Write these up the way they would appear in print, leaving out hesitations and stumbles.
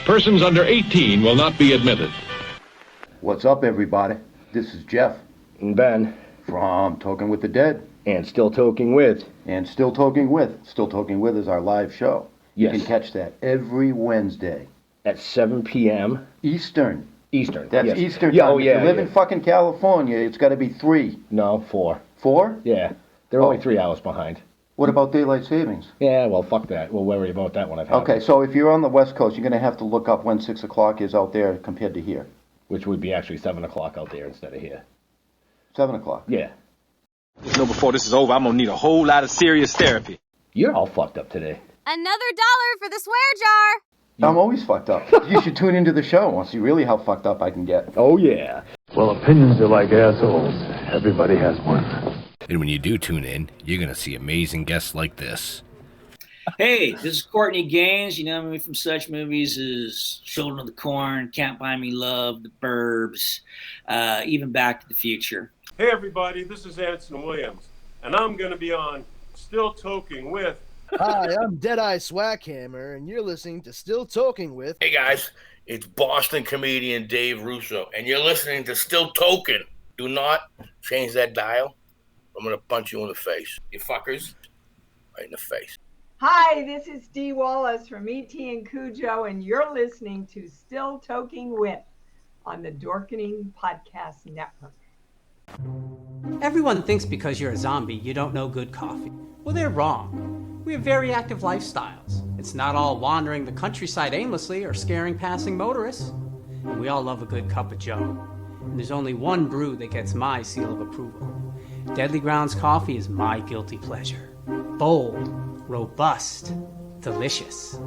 Persons under 18 will not be admitted. What's up, everybody? This is Jeff. And Ben. From Talking with the Dead. And Still Toking with. And Still Toking with. Still Toking with is our live show. Yes. You can catch that every Wednesday. At 7 p.m. Eastern. That's yes. Eastern time. Yeah, if you live in fucking California, it's got to be 3. No, 4. 4? Yeah. They're only 3 hours behind. What about daylight savings? Yeah, well, fuck that. We'll worry about that when it happens. Okay, so if you're on the West Coast, you're going to have to look up when 6 o'clock is out there compared to here. Which would be actually 7 o'clock out there instead of here. 7 o'clock? Yeah. Just know before this is over, I'm going to need a whole lot of serious therapy. You're all fucked up today. Another $1 for the swear jar. I'm always fucked up. You should tune into the show and see really how fucked up I can get. Oh, yeah. Well, opinions are like assholes. Everybody has one. And when you do tune in, you're going to see amazing guests like this. Hey, this is Courtney Gaines. You know me from such movies as Children of the Corn, Can't Buy Me Love, The Burbs, even Back to the Future. Hey, everybody, this is Anson Williams, and I'm going to be on Still Toking with... Hi, I'm Deadeye Swackhammer, and you're listening to Still Toking with... Hey, guys, it's Boston comedian Dave Russo, and you're listening to Still Toking. Do not change that dial. I'm going to punch you in the face. You fuckers. Right in the face. Hi, this is Dee Wallace from E.T. and Cujo, and you're listening to Still Toking with on the Dorkening Podcast Network. Everyone thinks because you're a zombie, you don't know good coffee. Well, they're wrong. We have very active lifestyles. It's not all wandering the countryside aimlessly or scaring passing motorists. And we all love a good cup of joe. And there's only one brew that gets my seal of approval. Deadly Grounds coffee is my guilty pleasure. Bold, robust, delicious.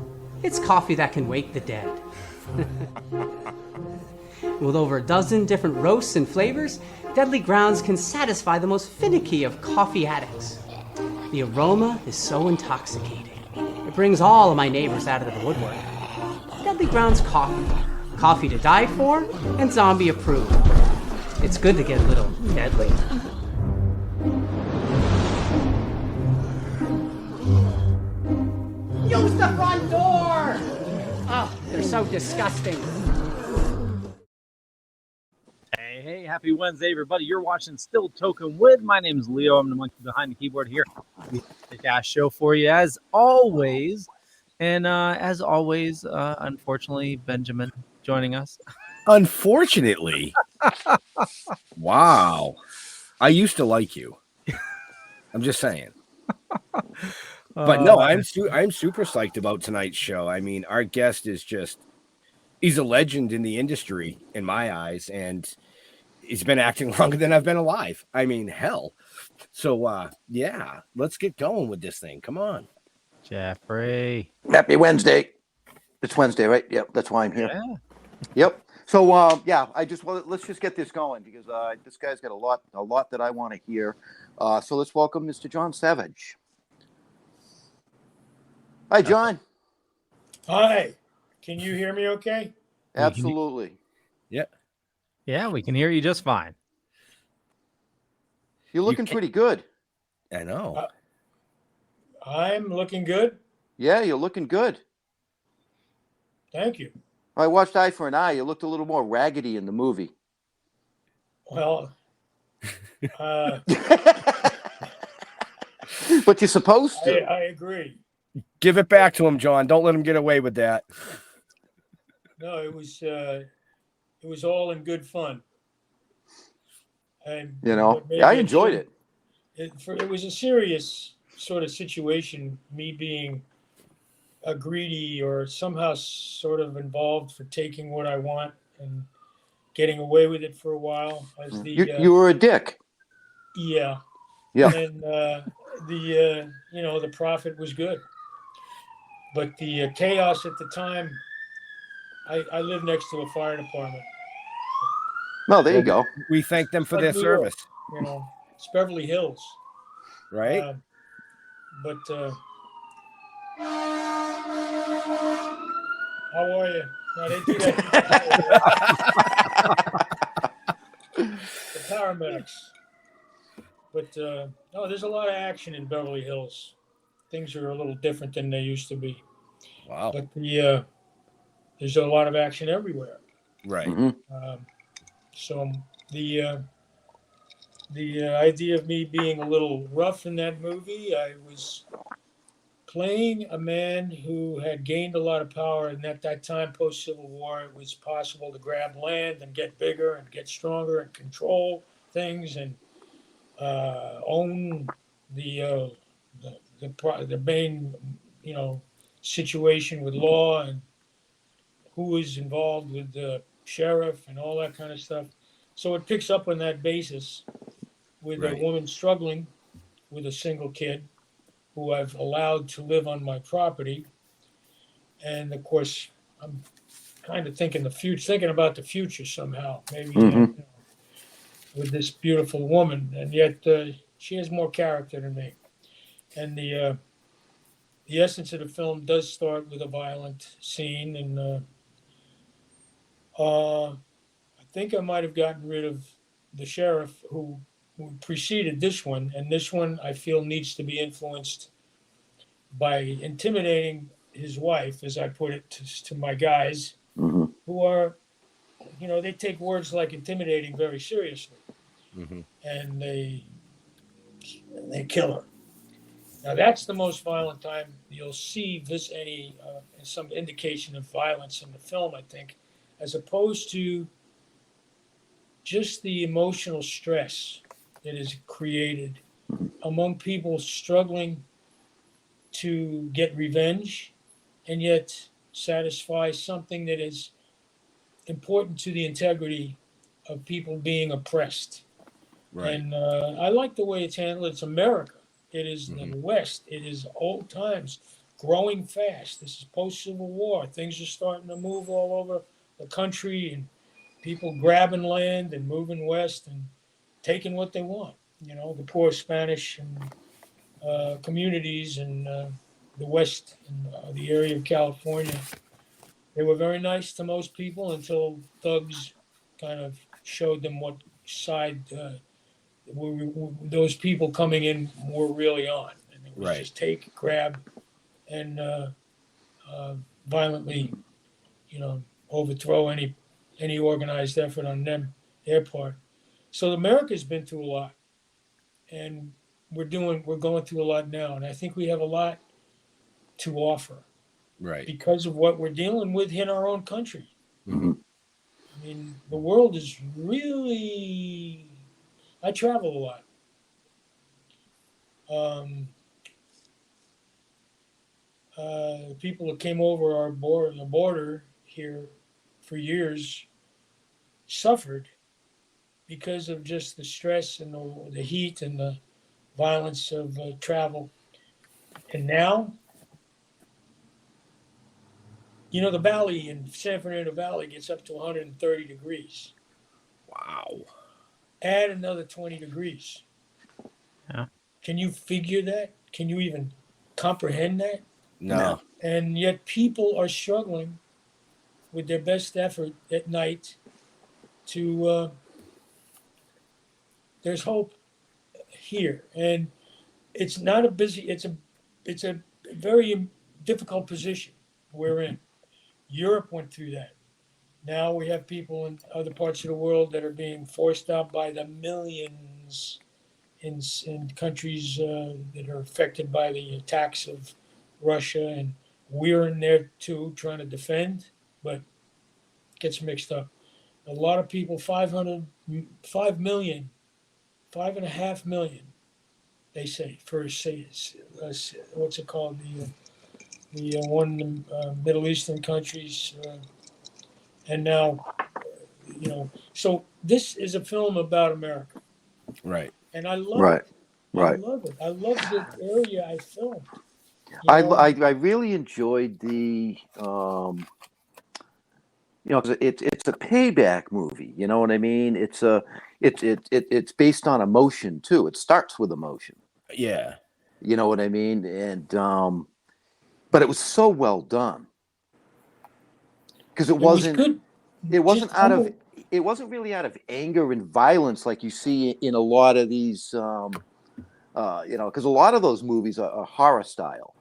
It's coffee that can wake the dead. With over a dozen different roasts and flavors, Deadly Grounds can satisfy the most finicky of coffee addicts. The aroma is so intoxicating. It brings all of my neighbors out of the woodwork. Deadly Grounds coffee. Coffee to die for and zombie approved. It's good to get a little deadly. Use the front door! Oh, they're so disgusting. Hey, happy Wednesday, everybody. You're watching Still Token with. My name's Leo. I'm the monkey behind the keyboard here. We have a gas show for you, as always. And unfortunately, Benjamin joining us. Unfortunately? Wow. I used to like you. I'm just saying. But no, I'm super psyched about tonight's show. I mean, our guest is he's a legend in the industry in my eyes, and he's been acting longer than I've been alive. I mean, hell. So, yeah, let's get going with this thing. Come on. Jeffrey. Happy Wednesday. It's Wednesday, right? Yep, that's why I'm here. Yeah. Yep. So, let's just get this going because this guy's got a lot that I want to hear. So let's welcome Mr. John Savage. Hi, John. Hi. Can you hear me okay? Absolutely. Yeah. Yeah, we can hear you just fine. You're looking pretty good. I know. I'm looking good. Yeah, you're looking good. Thank you. I watched Eye for an Eye. You looked a little more raggedy in the movie. Well, but you're supposed to. I agree. Give it back to him, John. Don't let him get away with that. No, it was all in good fun. And I enjoyed it. It was a serious sort of situation, me being a greedy or somehow sort of involved for taking what I want and getting away with it for a while. As you were a dick. Yeah. Yeah. And the profit was good. But the chaos at the time, I live next to a fire department. Well, there you go. We thank them for their service. It's Beverly Hills. Right? How are you? No, they do that. The paramedics. But there's a lot of action in Beverly Hills. Things are a little different than they used to be. Wow. But the there's a lot of action everywhere. Right. So the idea of me being a little rough in that movie, I was playing a man who had gained a lot of power, and at that time, post-Civil War, it was possible to grab land and get bigger and get stronger and control things and own the main, situation with law and who was involved with the sheriff and all that kind of stuff. So it picks up on that basis with a woman struggling with a single kid who I've allowed to live on my property. And of course, I'm kind of thinking about the future somehow, maybe with this beautiful woman. And yet she has more character than me. And the essence of the film does start with a violent scene. And I think I might have gotten rid of the sheriff who preceded this one, and this one I feel needs to be influenced by intimidating his wife, as I put it to my guys, who are, they take words like intimidating very seriously, and they kill her. Now that's the most violent time you'll see some indication of violence in the film, I think, as opposed to just the emotional stress that is created among people struggling to get revenge and yet satisfy something that is important to the integrity of people being oppressed. Right. And I like the way it's handled. It's America. It is the West. It is old times, growing fast. This is post-Civil War. Things are starting to move all over the country, and people grabbing land and moving west and taking what they want. The poor Spanish and communities in the West and the area of California, they were very nice to most people until thugs kind of showed them what side those people coming in were really on. And it was just take, grab, and violently, overthrow any organized effort on their part. So America's been through a lot, and we're going through a lot now, and I think we have a lot to offer, because of what we're dealing with in our own country. I mean, the world is really. I travel a lot. People that came over the border here for years suffered because of just the stress and the heat and the violence of travel. And now, the valley in San Fernando Valley gets up to 130 degrees. Wow. Add another 20 degrees. Yeah. Can you figure that? Can you even comprehend that? No. And yet people are struggling with their best effort at night to, there's hope here. And it's not it's a very difficult position we're in. Europe went through that. Now we have people in other parts of the world that are being forced out by the millions in countries that are affected by the attacks of Russia. And we're in there too, trying to defend, but it gets mixed up. A lot of people, 5 million, 5.5 million, they say, for what's it called? The one Middle Eastern countries. And now, so this is a film about America. Right. And I love it. Right. I love it. I love the area I filmed. I really enjoyed the, it's a payback movie. You know what I mean? It's based on emotion too. It starts with emotion. Yeah. You know what I mean? And, but it was so well done. Because it wasn't really out of anger and violence like you see in a lot of these, because a lot of those movies are horror style,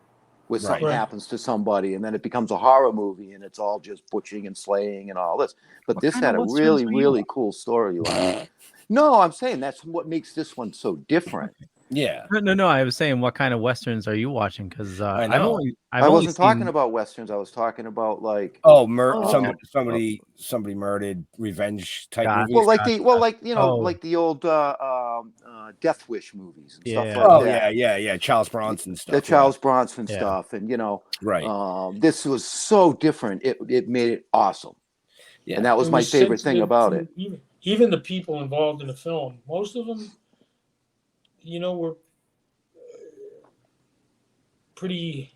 where something happens to somebody, and then it becomes a horror movie, and it's all just butching and slaying and all this. But this had a really, really cool storyline. No, I'm saying that's what makes this one so different. Yeah. No. I was saying, what kind of westerns are you watching? Because I know. I wasn't talking about westerns. I was talking about like somebody murdered, revenge type movies. Well, like the old Death Wish movies and stuff like that. Yeah. Charles Bronson stuff. The Charles Bronson stuff, and this was so different. It made it awesome. Yeah, and that was my favorite thing about it. Even the people involved in the film, most of them, were pretty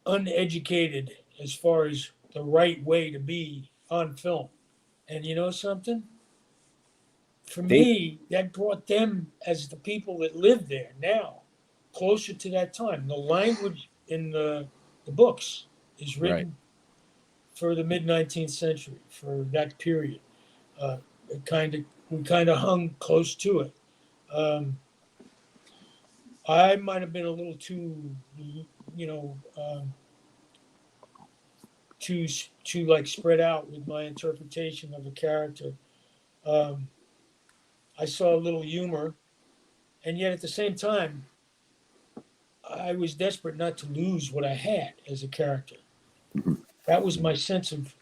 uneducated as far as the right way to be on film. And you know something? For me, that brought them, as the people that live there now, closer to that time. The language in the books is written for the mid-19th century, for that period. We kind of hung close to it. I might have been a little too, too like spread out with my interpretation of the character. I saw a little humor, and yet at the same time, I was desperate not to lose what I had as a character. That was my sense of,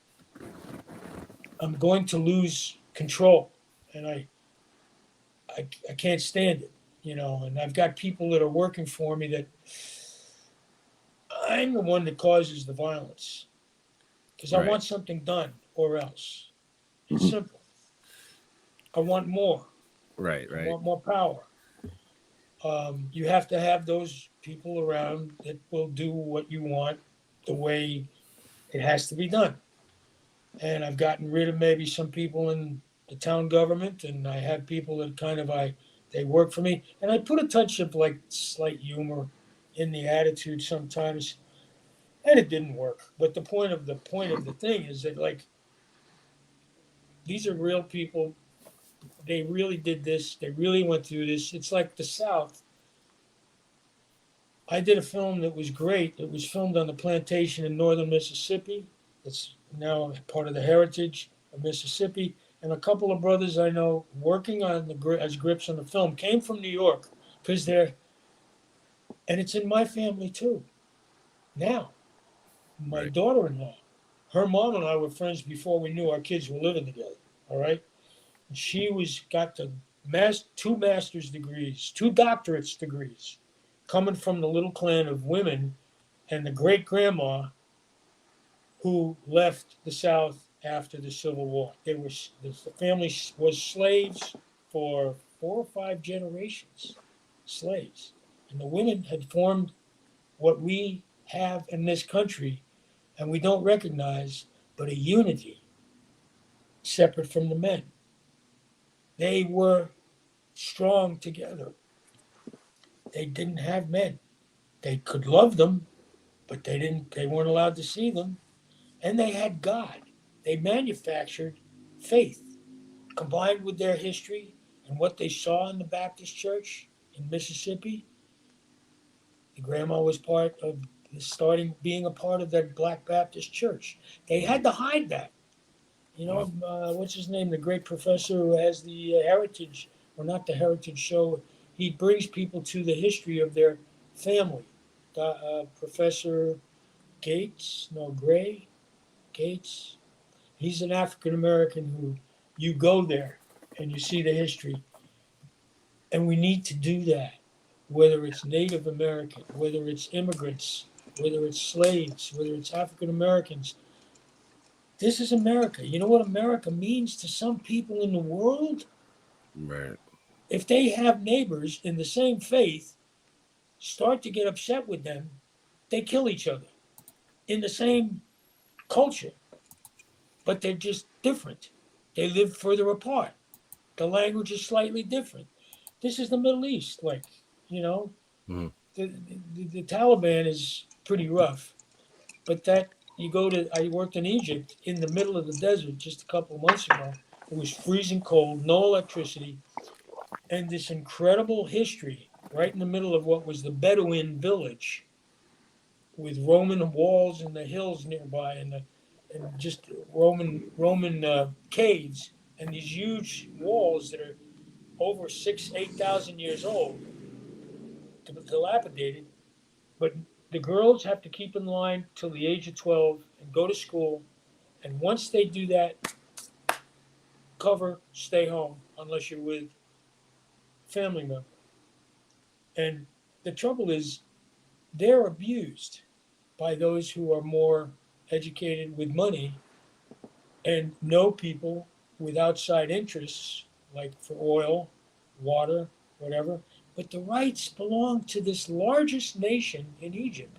I'm going to lose control, and I can't stand it, and I've got people that are working for me that I'm the one that causes the violence because I want something done or else. It's simple. I want more. Right. I want more power. You have to have those people around that will do what you want the way it has to be done. And I've gotten rid of maybe some people in the town government, and I have people that they work for me. And I put a touch of like slight humor in the attitude sometimes, and it didn't work. But the point of the thing is that, like, these are real people. They really did this. They really went through this. It's like the South. I did a film that was great. It was filmed on the plantation in northern Mississippi. It's now part of the heritage of Mississippi. And a couple of brothers I know working on as grips on the film came from New York because and it's in my family too. Now, my daughter-in-law, her mom and I were friends before we knew our kids were living together. All right. And she got the two master's degrees, 2 doctorate's degrees, coming from the little clan of women and the great-grandma who left the South after the Civil War. The family was slaves for 4 or 5 generations, slaves. And the women had formed what we have in this country, and we don't recognize, but a unity separate from the men. They were strong together. They didn't have men. They could love them, but they weren't allowed to see them. And they had God. They manufactured faith combined with their history and what they saw in the Baptist church in Mississippi. The grandma was part of being a part of that Black Baptist church. They had to hide that. What's his name? The great professor who has the heritage, or not the heritage show. He brings people to the history of their family. Professor Gates. He's an African-American who you go there and you see the history. And we need to do that, whether it's Native American, whether it's immigrants, whether it's slaves, whether it's African-Americans. This is America. You know what America means to some people in the world? Right. If they have neighbors in the same faith, start to get upset with them, they kill each other in the same culture. But they're just different. They live further apart. The language is slightly different. This is the Middle East. The Taliban is pretty rough. But I worked in Egypt in the middle of the desert just a couple of months ago. It was freezing cold, no electricity, and this incredible history right in the middle of what was the Bedouin village with Roman walls in the hills nearby, and just Roman caves, and these huge walls that are over 8,000 years old, dilapidated. But the girls have to keep in line till the age of 12 and go to school. And once they do that, stay home unless you're with a family member. And the trouble is, they're abused by those who are more educated with money and know people with outside interests, like for oil, water, whatever. But the rights belong to this largest nation in Egypt.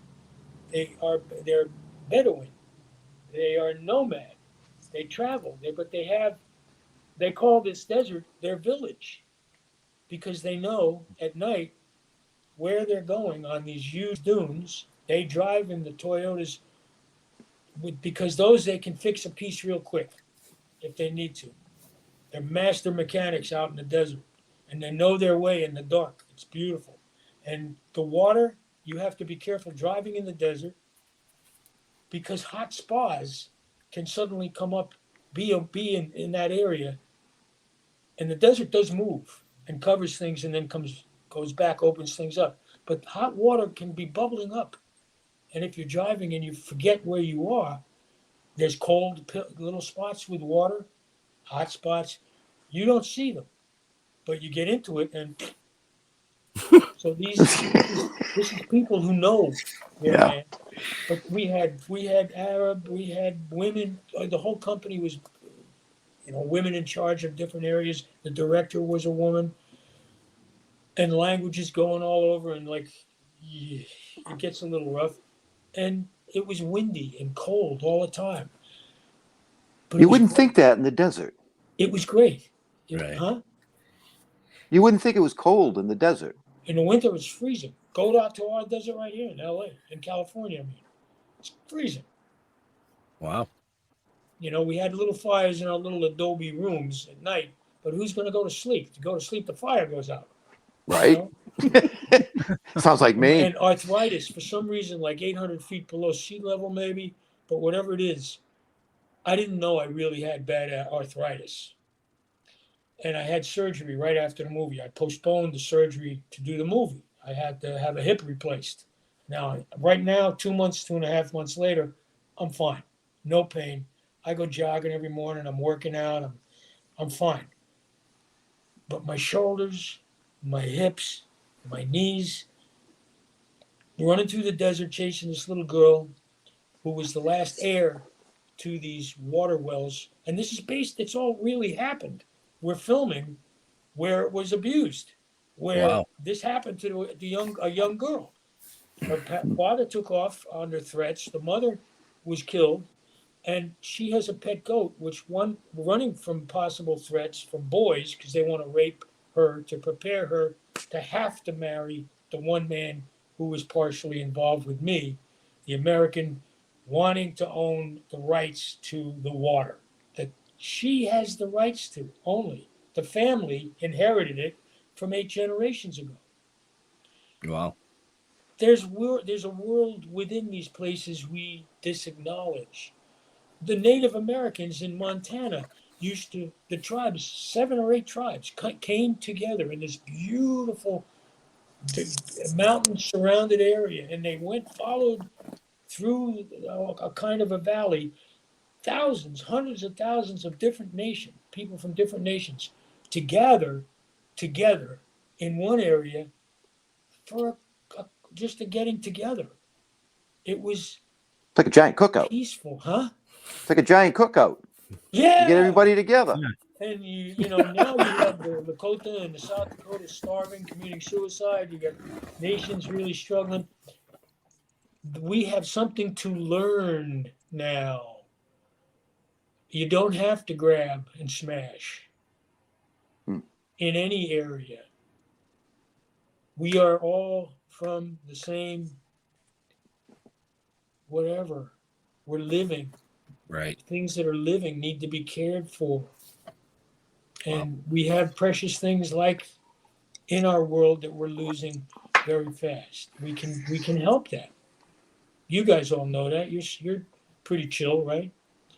They're Bedouin. They are nomad. They travel. They call this desert their village because they know at night where they're going on these huge dunes. They drive in the Toyotas because those they can fix a piece real quick if they need to. They're master mechanics out in the desert, and they know their way in the dark. It's beautiful. And the water, you have to be careful driving in the desert because hot spas can suddenly come up, be in that area. And the desert does move and covers things and then goes back, opens things up. But hot water can be bubbling up. And if you're driving and you forget where you are, there's cold little spots with water, hot spots. You don't see them, but you get into it, and so this is people who know their land. But we had Arab, we had women. The whole company was, women in charge of different areas. The director was a woman, and languages going all over, and it gets a little rough. And it was windy and cold all the time. But you wouldn't think that in the desert. It was great. Right. Huh? You wouldn't think it was cold in the desert. In the winter, it's freezing. Go out to our desert right here in LA, in California. I mean, it's freezing. Wow. We had little fires in our little adobe rooms at night, but who's going to go to sleep? To go to sleep, the fire goes out. Right. Sounds like me. And arthritis, for some reason, like 800 feet below sea level, maybe, but whatever it is, I didn't know I really had bad arthritis. And I had surgery right after the movie. I postponed the surgery to do the movie. I had to have a hip replaced. Now, right now, 2.5 months later, I'm fine. No pain. I go jogging every morning. I'm working out. I'm fine. But my shoulders, my hips, my knees, running through the desert chasing this little girl who was the last heir to these water wells. And this is it's all really happened. We're filming where it was abused, where this happened to a young girl. Her father took off under threats. The mother was killed, and she has a pet goat, running from possible threats from boys because they want to rape her to prepare her to have to marry the one man who was partially involved with me, the American wanting to own the rights to the water. She has the rights to only. The family inherited it from 8 generations ago. Wow. There's a world within these places we disacknowledge. The Native Americans in Montana the tribes, 7 or 8 tribes, came together in this beautiful mountain-surrounded area, and they followed through a kind of a valley. Thousands, hundreds of thousands of different people from different nations, to gather together in one area for just a getting together. It was like a giant cookout. Peaceful, huh? It's like a giant cookout. Yeah. You get everybody together. And now you have the Lakota and the South Dakota starving, committing suicide. You got nations really struggling. We have something to learn now. You don't have to grab and smash in any area. We are all from the same whatever. We're living. Right. Things that are living need to be cared for. And we have precious things like in our world that we're losing very fast. We can help that. You guys all know that. You're pretty chill, right?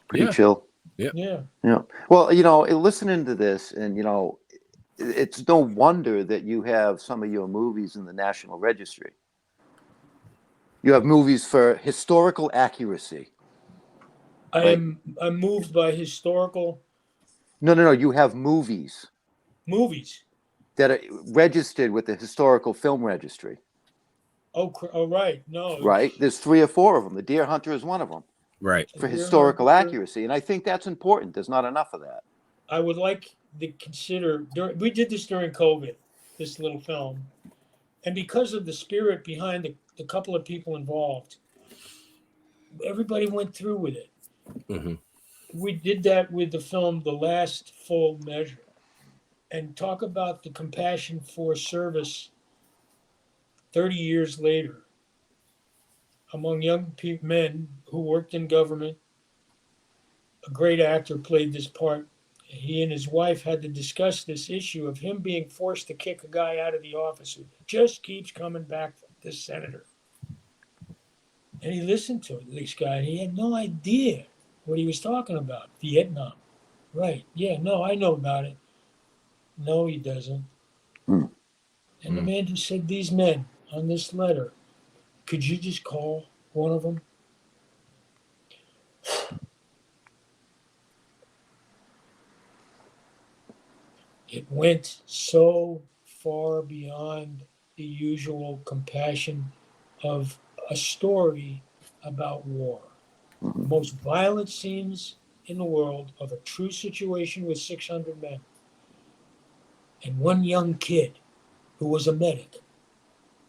Pretty chill. Yeah. Yeah. Well, listening to this, and it's no wonder that you have some of your movies in the National Registry. You have movies for historical accuracy. I'm moved by historical. No. You have movies that are registered with the Historical Film Registry. Oh, right. No. Right. There's 3 or 4 of them. The Deer Hunter is one of them. Right. For historical accuracy, and I think that's important. There's not enough of that. I would like to consider. We did this during COVID, this little film, and because of the spirit behind the couple of people involved, everybody went through with it. Mm-hmm. We did that with the film The Last Full Measure, and talk about the compassion for service 30 years later among young men who worked in government. A great actor played this part. He and his wife had to discuss this issue of him being forced to kick a guy out of the office who just keeps coming back, this senator. And he listened to this guy, and he had no idea what he was talking about. Vietnam. Right. Yeah, no, I know about it. No, he doesn't. And the man just said, these men on this letter, could you just call one of them? It went so far beyond the usual compassion of a story about war. The most violent scenes in the world of a true situation with 600 men. And one young kid who was a medic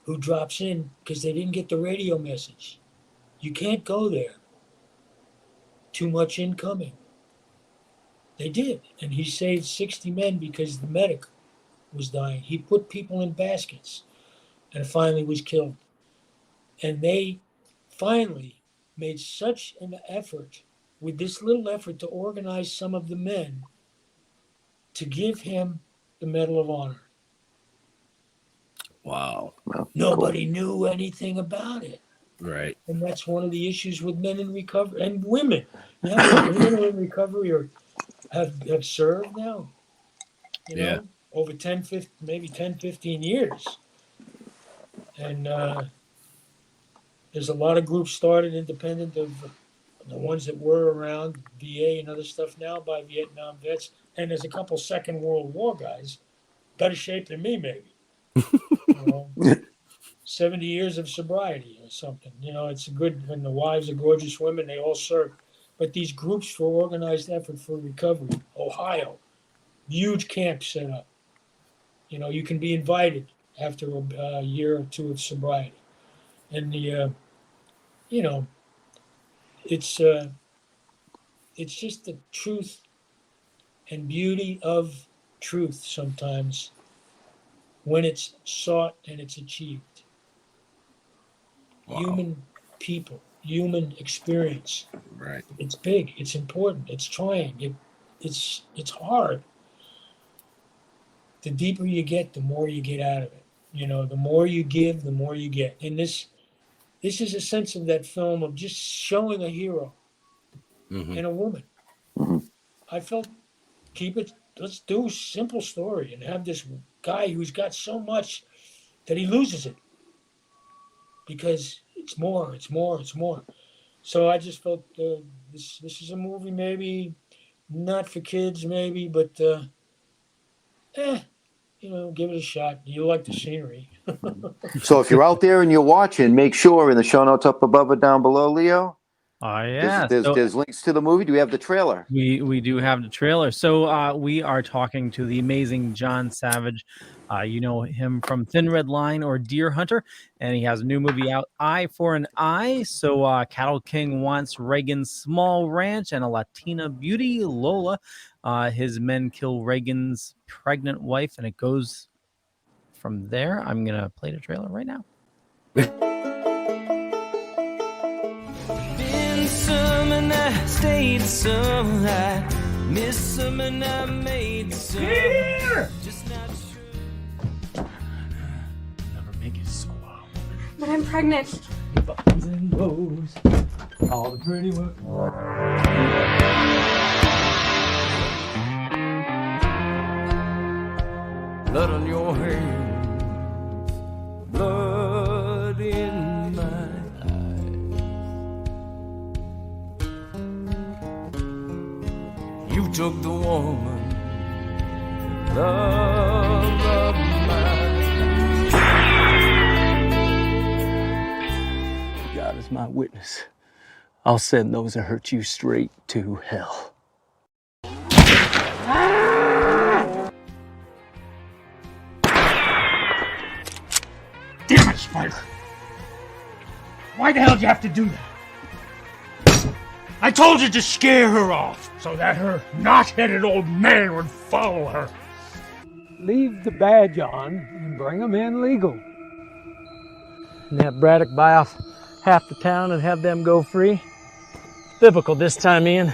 who drops in because they didn't get the radio message. You can't go there. Too much incoming. They did. And he saved 60 men because the medic was dying. He put people in baskets and finally was killed. And they finally made such an effort, with this little effort, to organize some of the men to give him the Medal of Honor. Wow. Nobody knew anything about it. Right. And that's one of the issues with men in recovery and women. Now, women who are in recovery or have served now, over 10, 15, maybe 10, 15 years. And there's a lot of groups started independent of the ones that were around, VA and other stuff now, by Vietnam vets. And there's a couple Second World War guys, better shape than me, maybe. 70 years of sobriety or something. It's a good, and the wives are gorgeous women, they all serve. But these groups for organized effort for recovery, Ohio, huge camp set up. You can be invited after a year or two of sobriety. And it's just the truth and beauty of truth sometimes when it's sought and it's achieved. Wow. Human people, human experience. Right. It's big. It's important. It's trying. It's hard. The deeper you get, the more you get out of it. The more you give, the more you get. And this is a sense of that film of just showing a hero and a woman. I felt, let's do a simple story and have this guy who's got so much that he loses it because it's more. So I just felt this is a movie maybe not for kids maybe, but give it a shot. You like the scenery. So if you're out there and you're watching, make sure in the show notes up above or down below, Leo. Yeah. There's links to the movie. Do we have the trailer? We do have the trailer. So we are talking to the amazing John Savage. You know him from Thin Red Line or Deer Hunter, and he has a new movie out, Eye for an Eye. So Cattle King wants Reagan's small ranch and a Latina beauty, Lola. His men kill Reagan's pregnant wife, and it goes from there. I'm going to play the trailer right now. Some and I stayed some, I missed some and I made some. Just not sure. But I'm pregnant. Buttons and bows, all the pretty work. Blood on your hands, blood in my eyes. You took the woman, love of mine. God is my witness. I'll send those that hurt you straight to hell. Damn it, Spider! Why the hell did you have to do that? I told you to scare her off so that her knot-headed old man would follow her. Leave the badge on and bring them in legal. And have Braddock buy off half the town and have them go free. Biblical this time, Ian.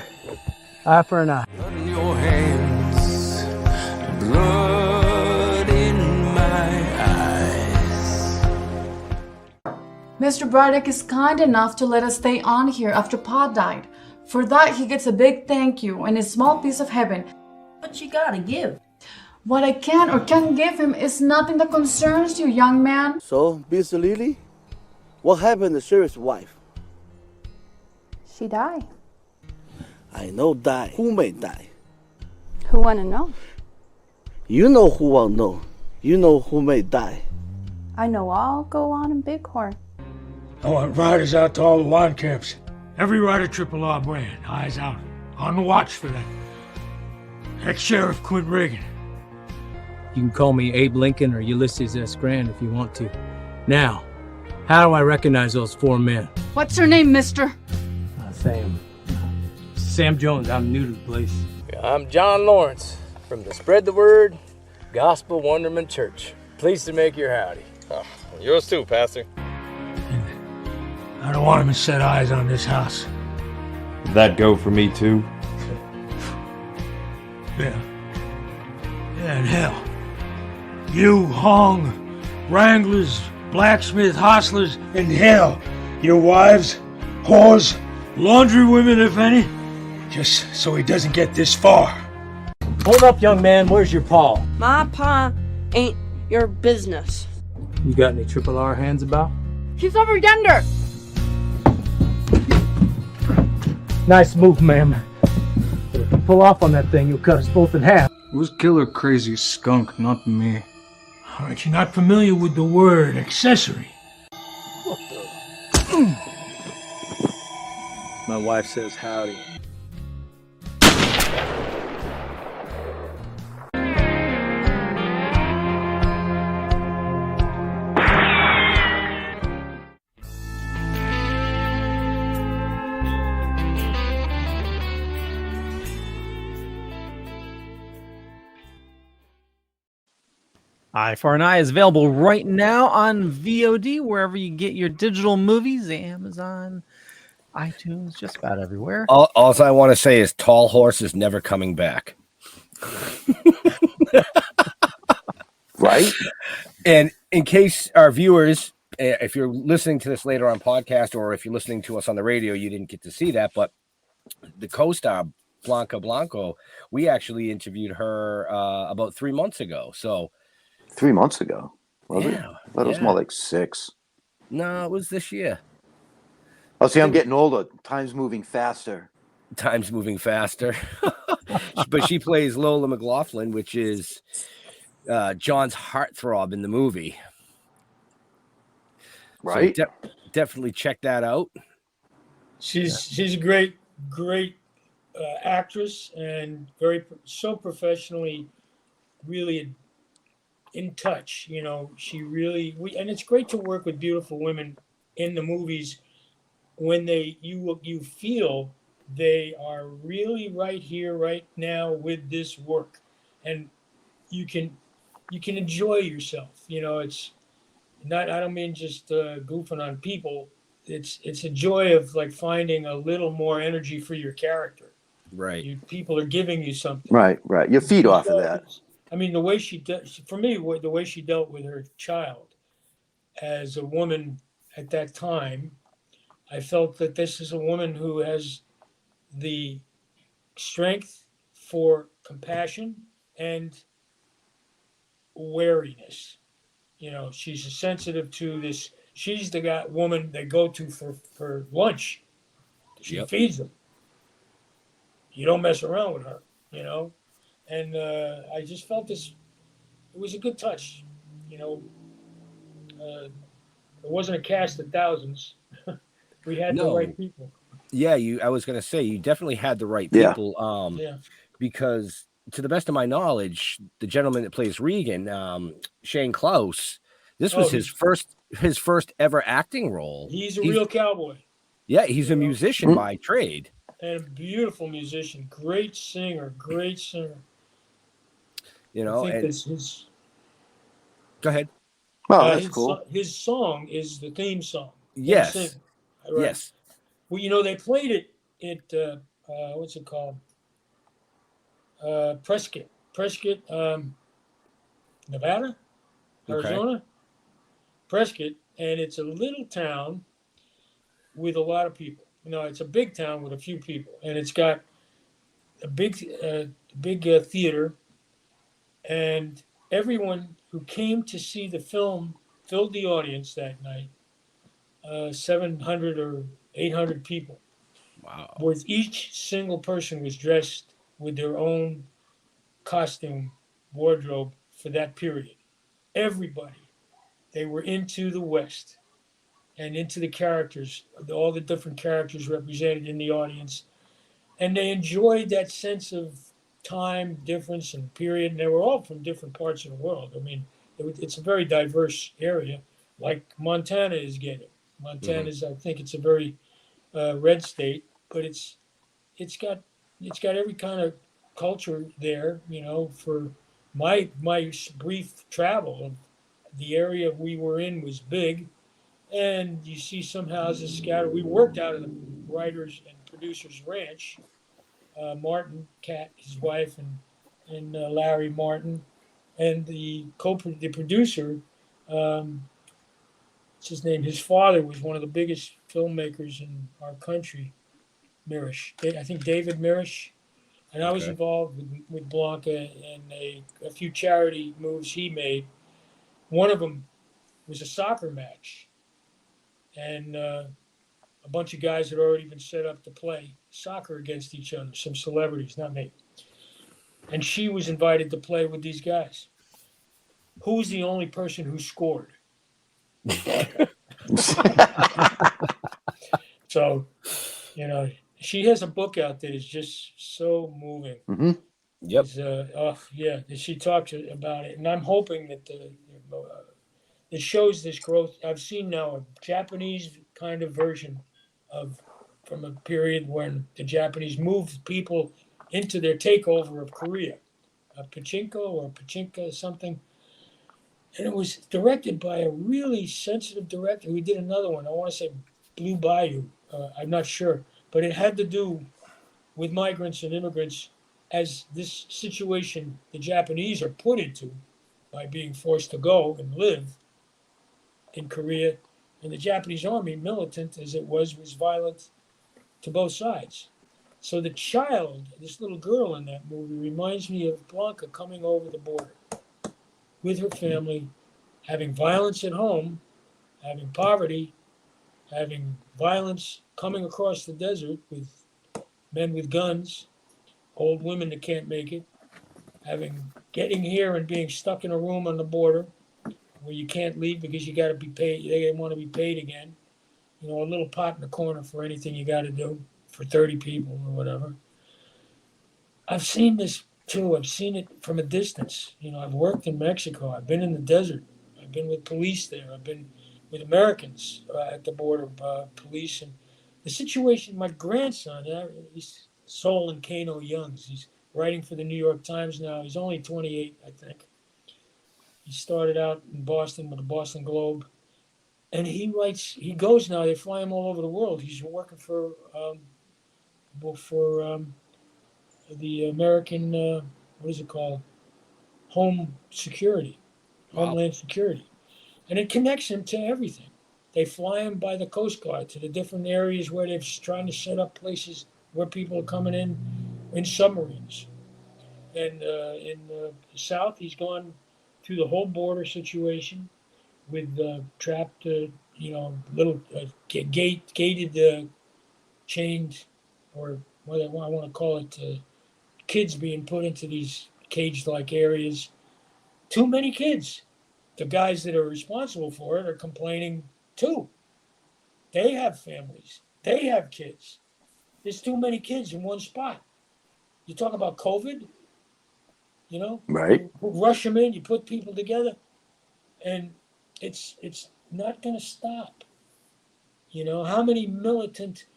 Eye for an eye. Blood in your hands, blood in my eyes. Mr. Braddock is kind enough to let us stay on here after Pa died. For that, he gets a big thank you and a small piece of heaven. What you gotta give? What I can or can't give him is nothing that concerns you, young man. So, Mr. Lily, what happened to Sheriff's wife? She died. I know die. Who may die? Who wanna know? You know who will know. You know who may die. I know all go on in Bighorn. I want riders out to all the lawn camps. Every rider Triple R brand, eyes out, on the watch for that ex-sheriff Quint Reagan. You can call me Abe Lincoln or Ulysses S. Grant if you want to. Now, how do I recognize those four men? What's your name, mister? Sam Jones. I'm new to the place. I'm John Lawrence from the Spread the Word Gospel Wonderment Church. Pleased to make your howdy. Oh, yours too, Pastor. I don't want him to set eyes on this house. Did that go for me too? Yeah, and hell. You, Hong, wranglers, blacksmith, hostlers, and hell, your wives, whores, laundry women, if any, just so he doesn't get this far. Hold up, young man. Where's your paw? My pa ain't your business. You got any Triple R hands about? She's over yonder. Nice move, ma'am. But if you pull off on that thing, you'll cut us both in half. It was Killer Crazy Skunk, not me. Aren't you not familiar with the word accessory? My wife says howdy. Eye for an Eye is available right now on VOD, wherever you get your digital movies, Amazon, iTunes, just about everywhere. All I want to say is Tall Horse is never coming back. Right? And in case our viewers, if you're listening to this later on podcast, or if you're listening to us on the radio, you didn't get to see that, but the co-star, Blanca Blanco, we actually interviewed her about 3 months ago. So 3 months ago, was it? Yeah, I thought it was more like 6. No, it was this year. Oh, see, I'm getting older. Time's moving faster. Time's moving faster. But she plays Lola McLaughlin, which is John's heartthrob in the movie. Right. So definitely check that out. She's a great actress and so professionally, really in touch. You know, she really and it's great to work with beautiful women in the movies when you feel they are really right here, right now with this work, and you can enjoy yourself. You know, it's not. I don't mean just goofing on people. It's a joy of like finding a little more energy for your character. Right. People are giving you something. Right. You feed off of that. I mean, the way she for me, the way she dealt with her child as a woman at that time, I felt that this is a woman who has the strength for compassion and wariness. You know, she's sensitive to this. She's the woman they go to for lunch. She feeds them. You don't mess around with her, you know. And I just felt this. It was a good touch, you know. It wasn't a cast of thousands. We had the right people. Yeah, I was gonna say you definitely had the right Yeah. people. Yeah. Because to the best of my knowledge, the gentleman that plays Regan, Shane Klaus, this was his first ever acting role. He's a real cowboy. Yeah, he's a musician by trade. And a beautiful musician, great singer. You know, I think and that's his. Go ahead. Oh, that's cool. His song is the theme song. Yes. Him singing, right? Yes. Well, you know, they played it at what's it called? Prescott, Nevada, Arizona. Prescott, and it's a little town with a lot of people. You know, it's a big town with a few people, and it's got a big theater, and everyone who came to see the film filled the audience that night. 700 or 800 people. Wow. With each single person was dressed with their own costume, wardrobe for that period. Everybody. They were into the West and into the characters, all the different characters represented in the audience. And they enjoyed that sense of time, difference, and period. And they were all from different parts of the world. I mean, it's a very diverse area, like Montana is getting. Montana's, I think it's a very red state, but it's got every kind of culture there. You know, for my brief travel, the area we were in was big, and you see some houses scattered. We worked out of the writers and producers ranch. Martin Cat, his wife, and Larry Martin, and the producer. What's his name? His father was one of the biggest filmmakers in our country, Mirish. I think David Mirish. And I was involved with Blanca and a few charity moves he made. One of them was a soccer match. And a bunch of guys had already been set up to play soccer against each other, some celebrities, not me. And she was invited to play with these guys. Who was the only person who scored? So, you know, she has a book out that is just so moving. Mm-hmm. Yep. Yeah, she talks about it, and I'm hoping that it shows this growth. I've seen now a Japanese kind of version from a period when the Japanese moved people into their takeover of Korea, Pachinko something. And it was directed by a really sensitive director who did another one. I want to say Blue Bayou. I'm not sure. But it had to do with migrants and immigrants as this situation the Japanese are put into by being forced to go and live in Korea. And the Japanese army, militant as it was violent to both sides. So the child, this little girl in that movie, reminds me of Blanca coming over the border with her family, having violence at home, having poverty, having violence coming across the desert with men with guns, old women that can't make it, getting here and being stuck in a room on the border where you can't leave because you got to be paid. They want to be paid again. You know, a little pot in the corner for anything you got to do for 30 people or whatever. I've seen this too. I've seen it from a distance. You know, I've worked in Mexico. I've been in the desert. I've been with police there. I've been with Americans at the border, police. And the situation, my grandson, he's Sol and Kano Youngs. He's writing for the New York Times now. He's only 28, I think. He started out in Boston with the Boston Globe. And he goes now, they fly him all over the world. He's working for the American, what is it called? Homeland Security. And it connects him to everything They fly them by the Coast Guard to the different areas where they're trying to set up places where people are coming in submarines. And in the South, he's gone through the whole border situation with trapped, little gated, chained, or what I want to call it, kids being put into these caged-like areas. Too many kids. The guys that are responsible for it are complaining too. They have families. They have kids. There's too many kids in one spot. You talk about COVID, Right. You rush them in, you put people together, and it's not going to stop. How many militant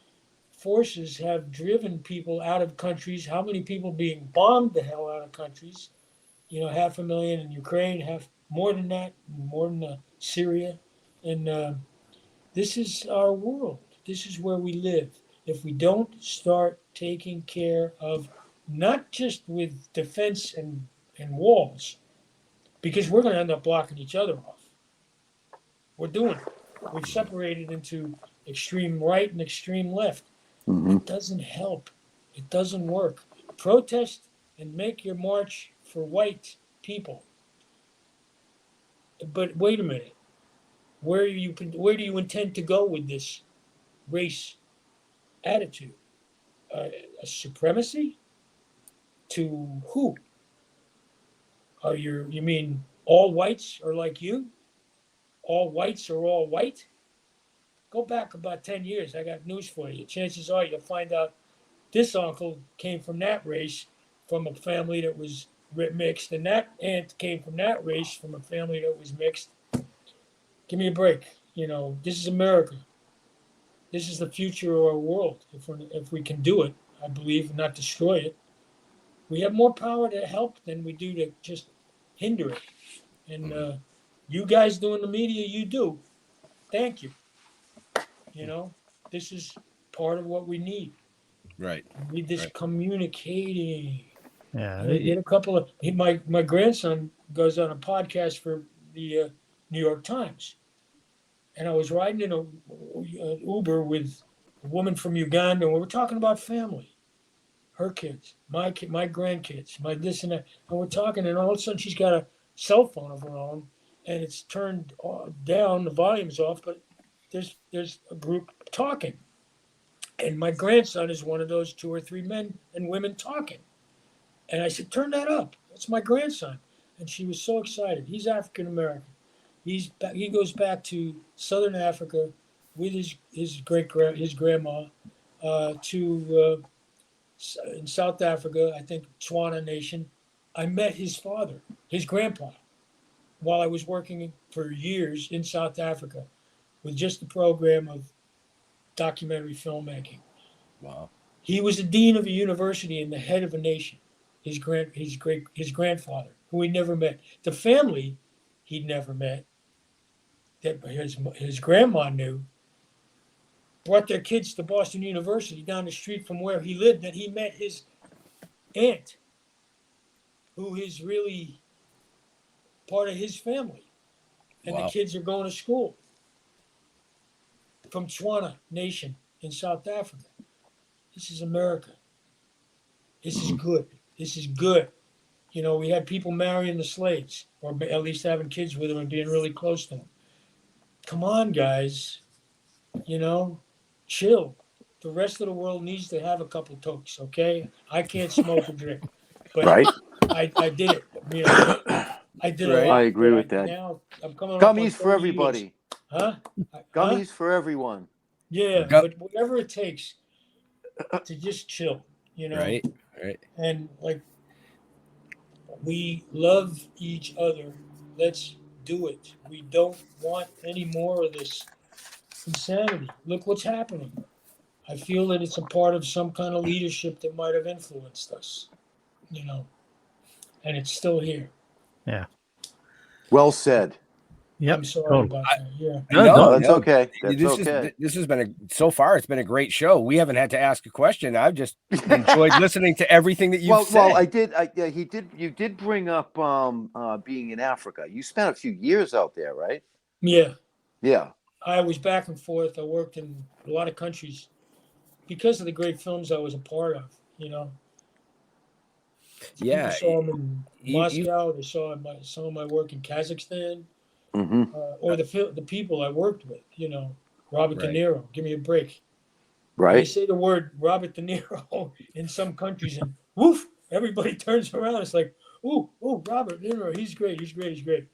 forces have driven people out of countries? How many people being bombed the hell out of countries? 500,000 in Ukraine, more than that, more than Syria. And this is our world. This is where we live. If we don't start taking care of, not just with defense and walls, because we're going to end up blocking each other off. We're doing it. We've separated into extreme right and extreme left. It doesn't help. It doesn't work. Protest and make your march for white people. But wait a minute. Where do you intend to go with this race attitude? A supremacy? To who? You mean all whites are like you? All whites are all white? Go back about 10 years. I got news for you. Chances are you'll find out this uncle came from that race, from a family that was mixed, and that aunt came from that race, from a family that was mixed. Give me a break. This is America. This is the future of our world. If we can do it, I believe, and not destroy it, we have more power to help than we do to just hinder it. And you guys doing the media, you do. Thank you. This is part of what we need. Right. We need this communicating. Yeah. Get a couple of my grandson goes on a podcast for the New York Times, and I was riding in a Uber with a woman from Uganda, and we were talking about family, her kids, my grandkids, my this and that, and we're talking, and all of a sudden she's got a cell phone of her own, and it's turned down, the volume's off, but there's a group talking, and my grandson is one of those 2 or 3 men and women talking. And I said, turn that up. That's my grandson. And she was so excited. He's African American. He goes back to Southern Africa with his grandma to in South Africa, I think Tswana Nation. I met his father, his grandpa, while I was working for years in South Africa with just the program of documentary filmmaking. Wow. He was the dean of a university and the head of a nation. His grandfather, who he never met. The family he'd never met, that his grandma knew, brought their kids to Boston University down the street from where he lived, and he met his aunt, who is really part of his family. And Wow. the kids are going to school from Tswana Nation in South Africa. This is America. This is good. This is good. We had people marrying the slaves, or at least having kids with them and being really close to them. Come on, guys. Chill. The rest of the world needs to have a couple tokes, okay? I can't smoke or drink, but Right. I did it. I did Right. a lot. I agree with that. Now I'm coming up on Gummies for 30 everybody. years. Huh? Gummies for everyone. Yeah, but whatever it takes to just chill, Right. And we love each other. Let's do it. We don't want any more of this insanity. Look what's happening. I feel that it's a part of some kind of leadership that might have influenced us, and it's still here. Yeah. Well said. Yep. I'm sorry about that. Yeah. No, that's okay. That's This has been so far. It's been a great show. We haven't had to ask a question. I've just enjoyed listening to everything that you've said. Well, you did bring up being in Africa. You spent a few years out there, right? Yeah. Yeah. I was back and forth. I worked in a lot of countries because of the great films I was a part of. Yeah, People saw them in Moscow. They saw some of my work in Kazakhstan, or the people I worked with. Robert De Niro. Give me a break. Right. You say the word Robert De Niro in some countries, and woof, everybody turns around. It's like, ooh, Robert De Niro. He's great. He's great. He's great.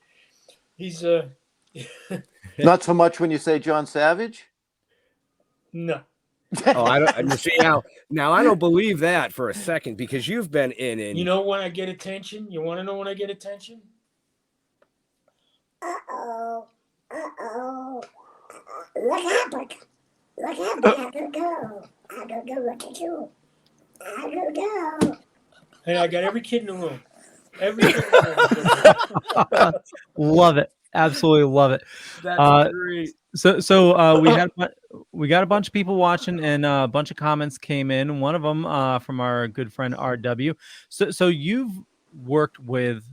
He's Not so much when you say John Savage. No. Oh, I don't. You see now I don't believe that for a second, because you've been in. You know when I get attention? You want to know when I get attention? Uh-oh. What happened? What happened? I gotta go. I gotta go look at you. I gotta go. Hey, I got every kid in the room. Every kid in the room. Love it. Absolutely love it. That's great. So we got a bunch of people watching, and a bunch of comments came in. One of them from our good friend RW. So you've worked with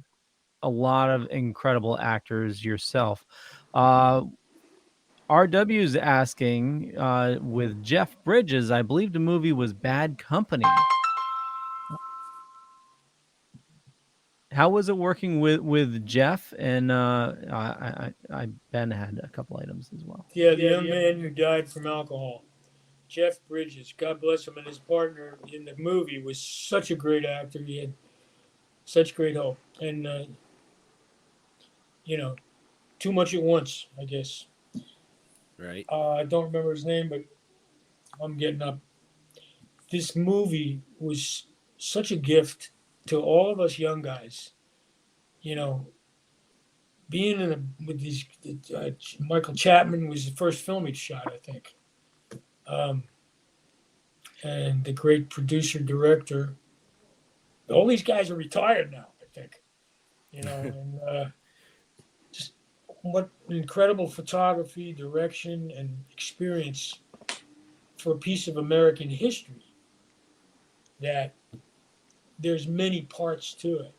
a lot of incredible actors yourself. RW is asking, with Jeff Bridges, I believe the movie was Bad Company. How was it working with Jeff? And Ben had a couple items as well. Yeah, the young man who died from alcohol. Jeff Bridges, God bless him, and his partner in the movie was such a great actor. He had such great hope. And, too much at once, I guess. Right. I don't remember his name, but I'm getting up. This movie was such a gift to all of us young guys. Being with these, Michael Chapman was the first film he shot, I think. And the great producer, director. All these guys are retired now, I think. And just what incredible photography, direction, and experience for a piece of American history that there's many parts to it.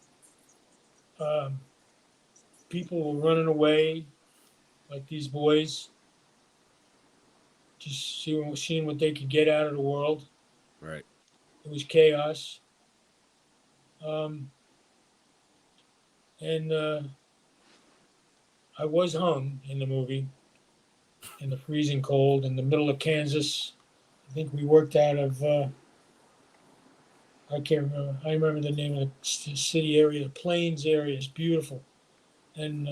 People were running away, like these boys, just seeing what they could get out of the world. Right. It was chaos. And I was hung in the movie in the freezing cold in the middle of Kansas. I think we worked out of, I can't remember. I remember the name of the city area, the Plains area. It's beautiful. And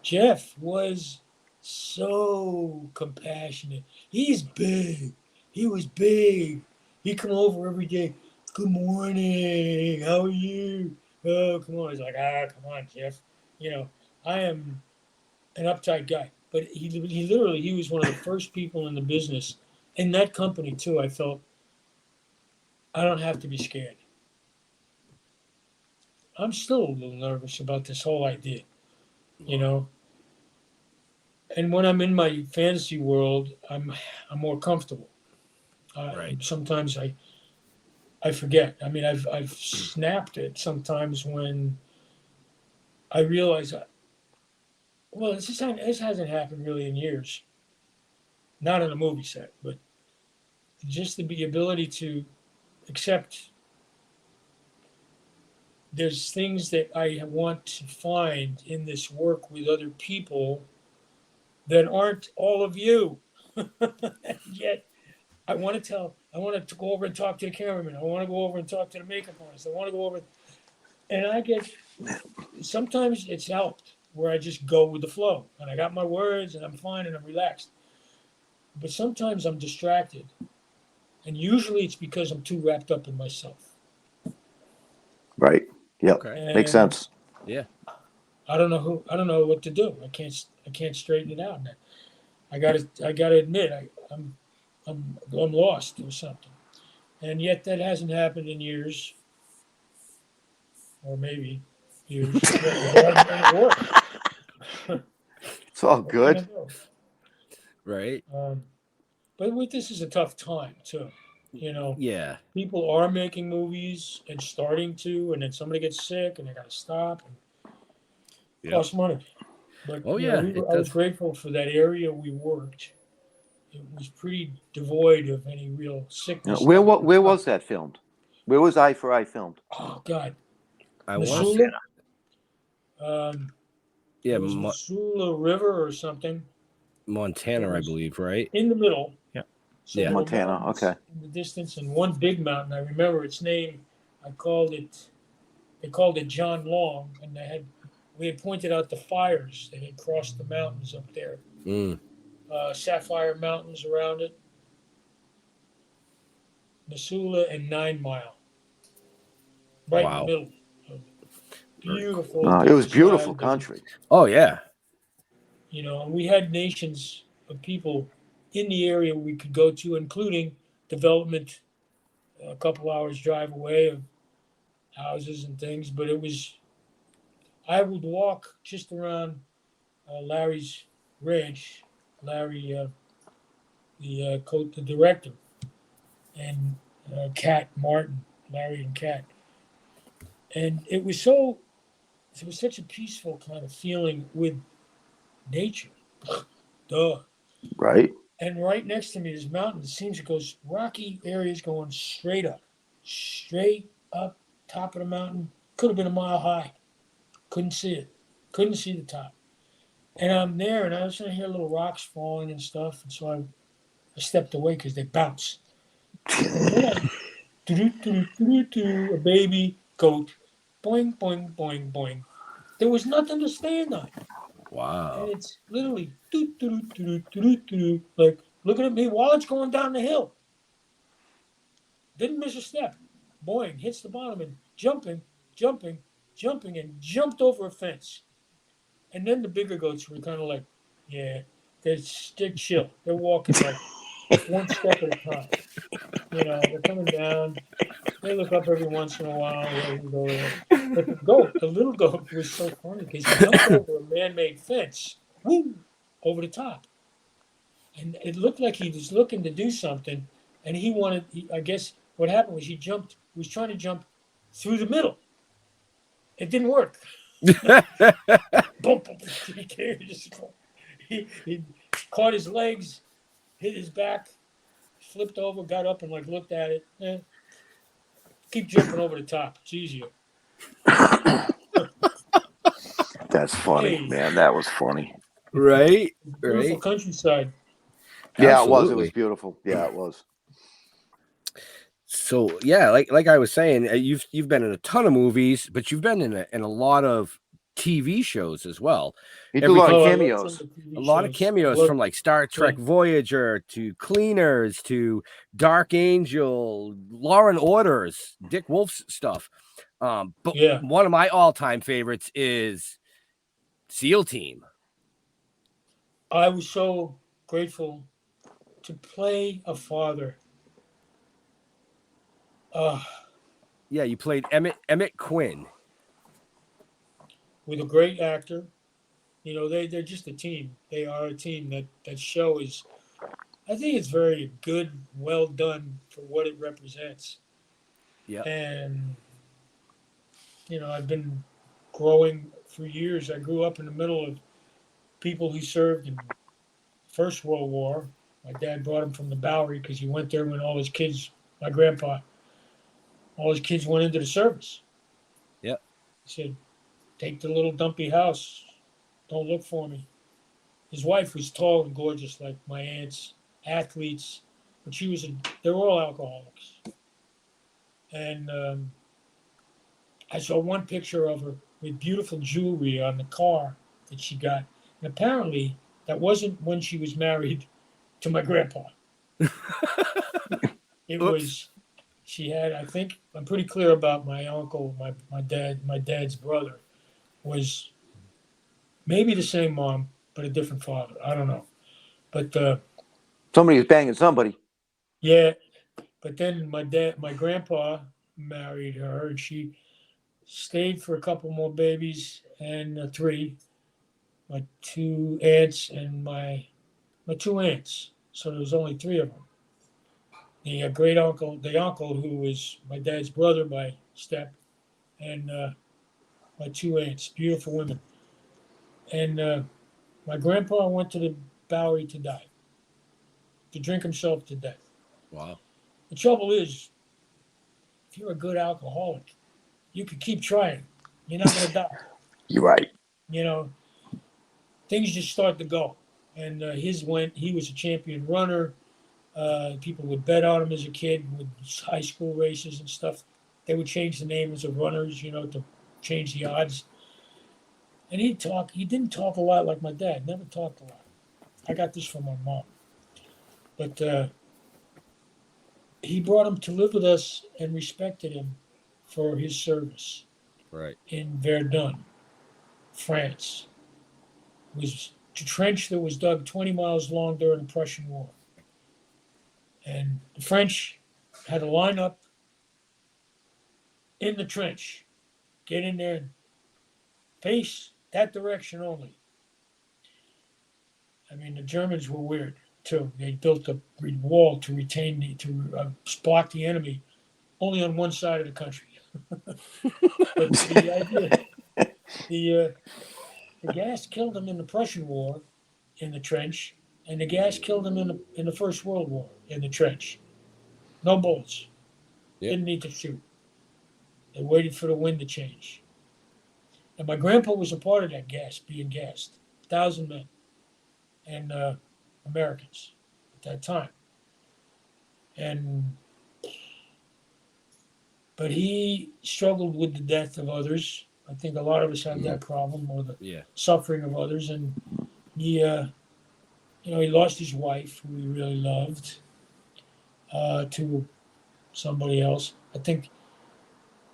Jeff was so compassionate. He's big. He was big. He'd come over every day. Good morning. How are you? Oh, come on. He's like, come on, Jeff. I am an uptight guy. But he was one of the first people in the business. In that company, too, I felt, I don't have to be scared. I'm still a little nervous about this whole idea, And when I'm in my fantasy world, I'm more comfortable. Right. Sometimes I forget. I mean, I've snapped it sometimes when I realize, this hasn't happened really in years. Not on a movie set, but just the ability to accept. There's things that I want to find in this work with other people that aren't all of you. And yet, I want to go over and talk to the cameraman. I want to go over and talk to the makeup artist. I want to go over, and sometimes it's helped where I just go with the flow and I got my words and I'm fine and I'm relaxed. But sometimes I'm distracted, and usually it's because I'm too wrapped up in myself. Right. Yep. Okay. Makes sense. Yeah. I don't know what to do. I can't straighten it out. I gotta admit I'm lost or something. And yet that hasn't happened in years. Or maybe years. It's all good. Right. But this is a tough time too. Yeah. People are making movies and starting to, and then somebody gets sick and they got to stop. And it costs money. But Oh you know, yeah, it I was does. grateful for that area we worked. It was pretty devoid of any real sickness. Where was that filmed? Where was Eye for Eye filmed? Oh God, I want Missoula. Um, Yeah, it was Missoula River or something. Montana, I believe, right? In the middle. Yeah. Some Yeah. little Montana, mountains okay. in the distance, and one big mountain. I remember its name. They called it John Long, and we had pointed out the fires that had crossed the mountains up there. Mm. Sapphire Mountains around it. Missoula and 9 Mile. Right in the Wow. middle. Beautiful. It was beautiful countryside. country. Oh yeah. You know, and we had nations of people in the area we could go to, including development a couple hours drive away of houses and things. But I would walk just around Larry's ranch, Larry, the director, and Kat Martin, Larry and Kat. And it was such a peaceful kind of feeling with nature. Duh. Right. And right next to me is mountain. It seems it goes rocky areas going straight up, top of the mountain. Could have been a mile high. Couldn't see it. Couldn't see the top. And I'm there, and I was going to hear little rocks falling and stuff. And so I stepped away because they bounce. And then a baby goat, boing, boing, boing, boing. There was nothing to stand on. Wow. And it's literally like looking at me while it's going down the hill. Didn't miss a step. Boing, hits the bottom and jumping, and jumped over a fence. And then the bigger goats were kind of like, yeah, they're chill. They're walking like one step at a time. You know, they're coming down. They look up every once in a while. But the little goat was so funny because he jumped over a man-made fence, over the top. And it looked like he was looking to do something, and I guess what happened was he was trying to jump through the middle. It didn't work. He caught his legs, hit his back, flipped over, got up and looked at it. Keep jumping over the top. It's easier. That's funny, Hey. man. That was funny. Right. Beautiful countryside. Yeah, Absolutely. it was. It was beautiful. Yeah, it was. So yeah, like I was saying, you've been in a ton of movies, but you've been in a lot of TV shows as well. He did a lot of cameos. A lot of cameos from like Star Trek Voyager to Cleaners to Dark Angel, Law and Orders, Dick Wolf's stuff. But one of my all-time favorites is SEAL Team. I was so grateful to play a father. Yeah, you played Emmett Quinn. With a great actor. You know, they're just a team. They are a team. That show is, I think it's very good, well done for what it represents. Yeah. And, you know, I've been growing for years. I grew up in the middle of people who served in First World War. My dad brought him from the Bowery because he went there when all his kids, my grandpa, all his kids went into the service. Yeah. He said, take the little dumpy house. Don't look for me. His wife was tall and gorgeous like my aunts, athletes, but they were all alcoholics. And I saw one picture of her with beautiful jewelry on the car that she got. And apparently that wasn't when she was married to my grandpa. It was, she had, I think, I'm pretty clear about my uncle, my dad's brother, was maybe the same mom, but a different father. I don't know. But somebody was banging somebody. Yeah. But then my grandpa married her, and she stayed for a couple more babies and 3. My 2 aunts and my 2 aunts. So there was only 3 of them. The great uncle, the uncle who was my dad's brother by step, and my 2 aunts, beautiful women. And my grandpa went to the Bowery to die, to drink himself to death. Wow. The trouble is, if you're a good alcoholic, you could keep trying. You're not going to die. You're right. You know, things just start to go. And he was a champion runner. People would bet on him as a kid with high school races and stuff. They would change the names of runners, to change the odds. And he didn't talk a lot like my dad, never talked a lot. I got this from my mom. But he brought him to live with us and respected him for his service. Right. In Verdun, France. It was a trench that was dug 20 miles long during the Prussian War. And the French had to line up in the trench, get in there and face that direction only. I mean, the Germans were weird too. They built a wall to block the enemy only on one side of the country. But the idea, the gas killed them in the Prussian War in the trench, and the gas killed them in the First World War in the trench. No bullets. Yep. Didn't need to shoot. They waited for the wind to change. And my grandpa was a part of that being gassed. 1,000 men and Americans at that time. But he struggled with the death of others. I think a lot of us have that problem, or the suffering of others. And he lost his wife, who he really loved, to somebody else. I think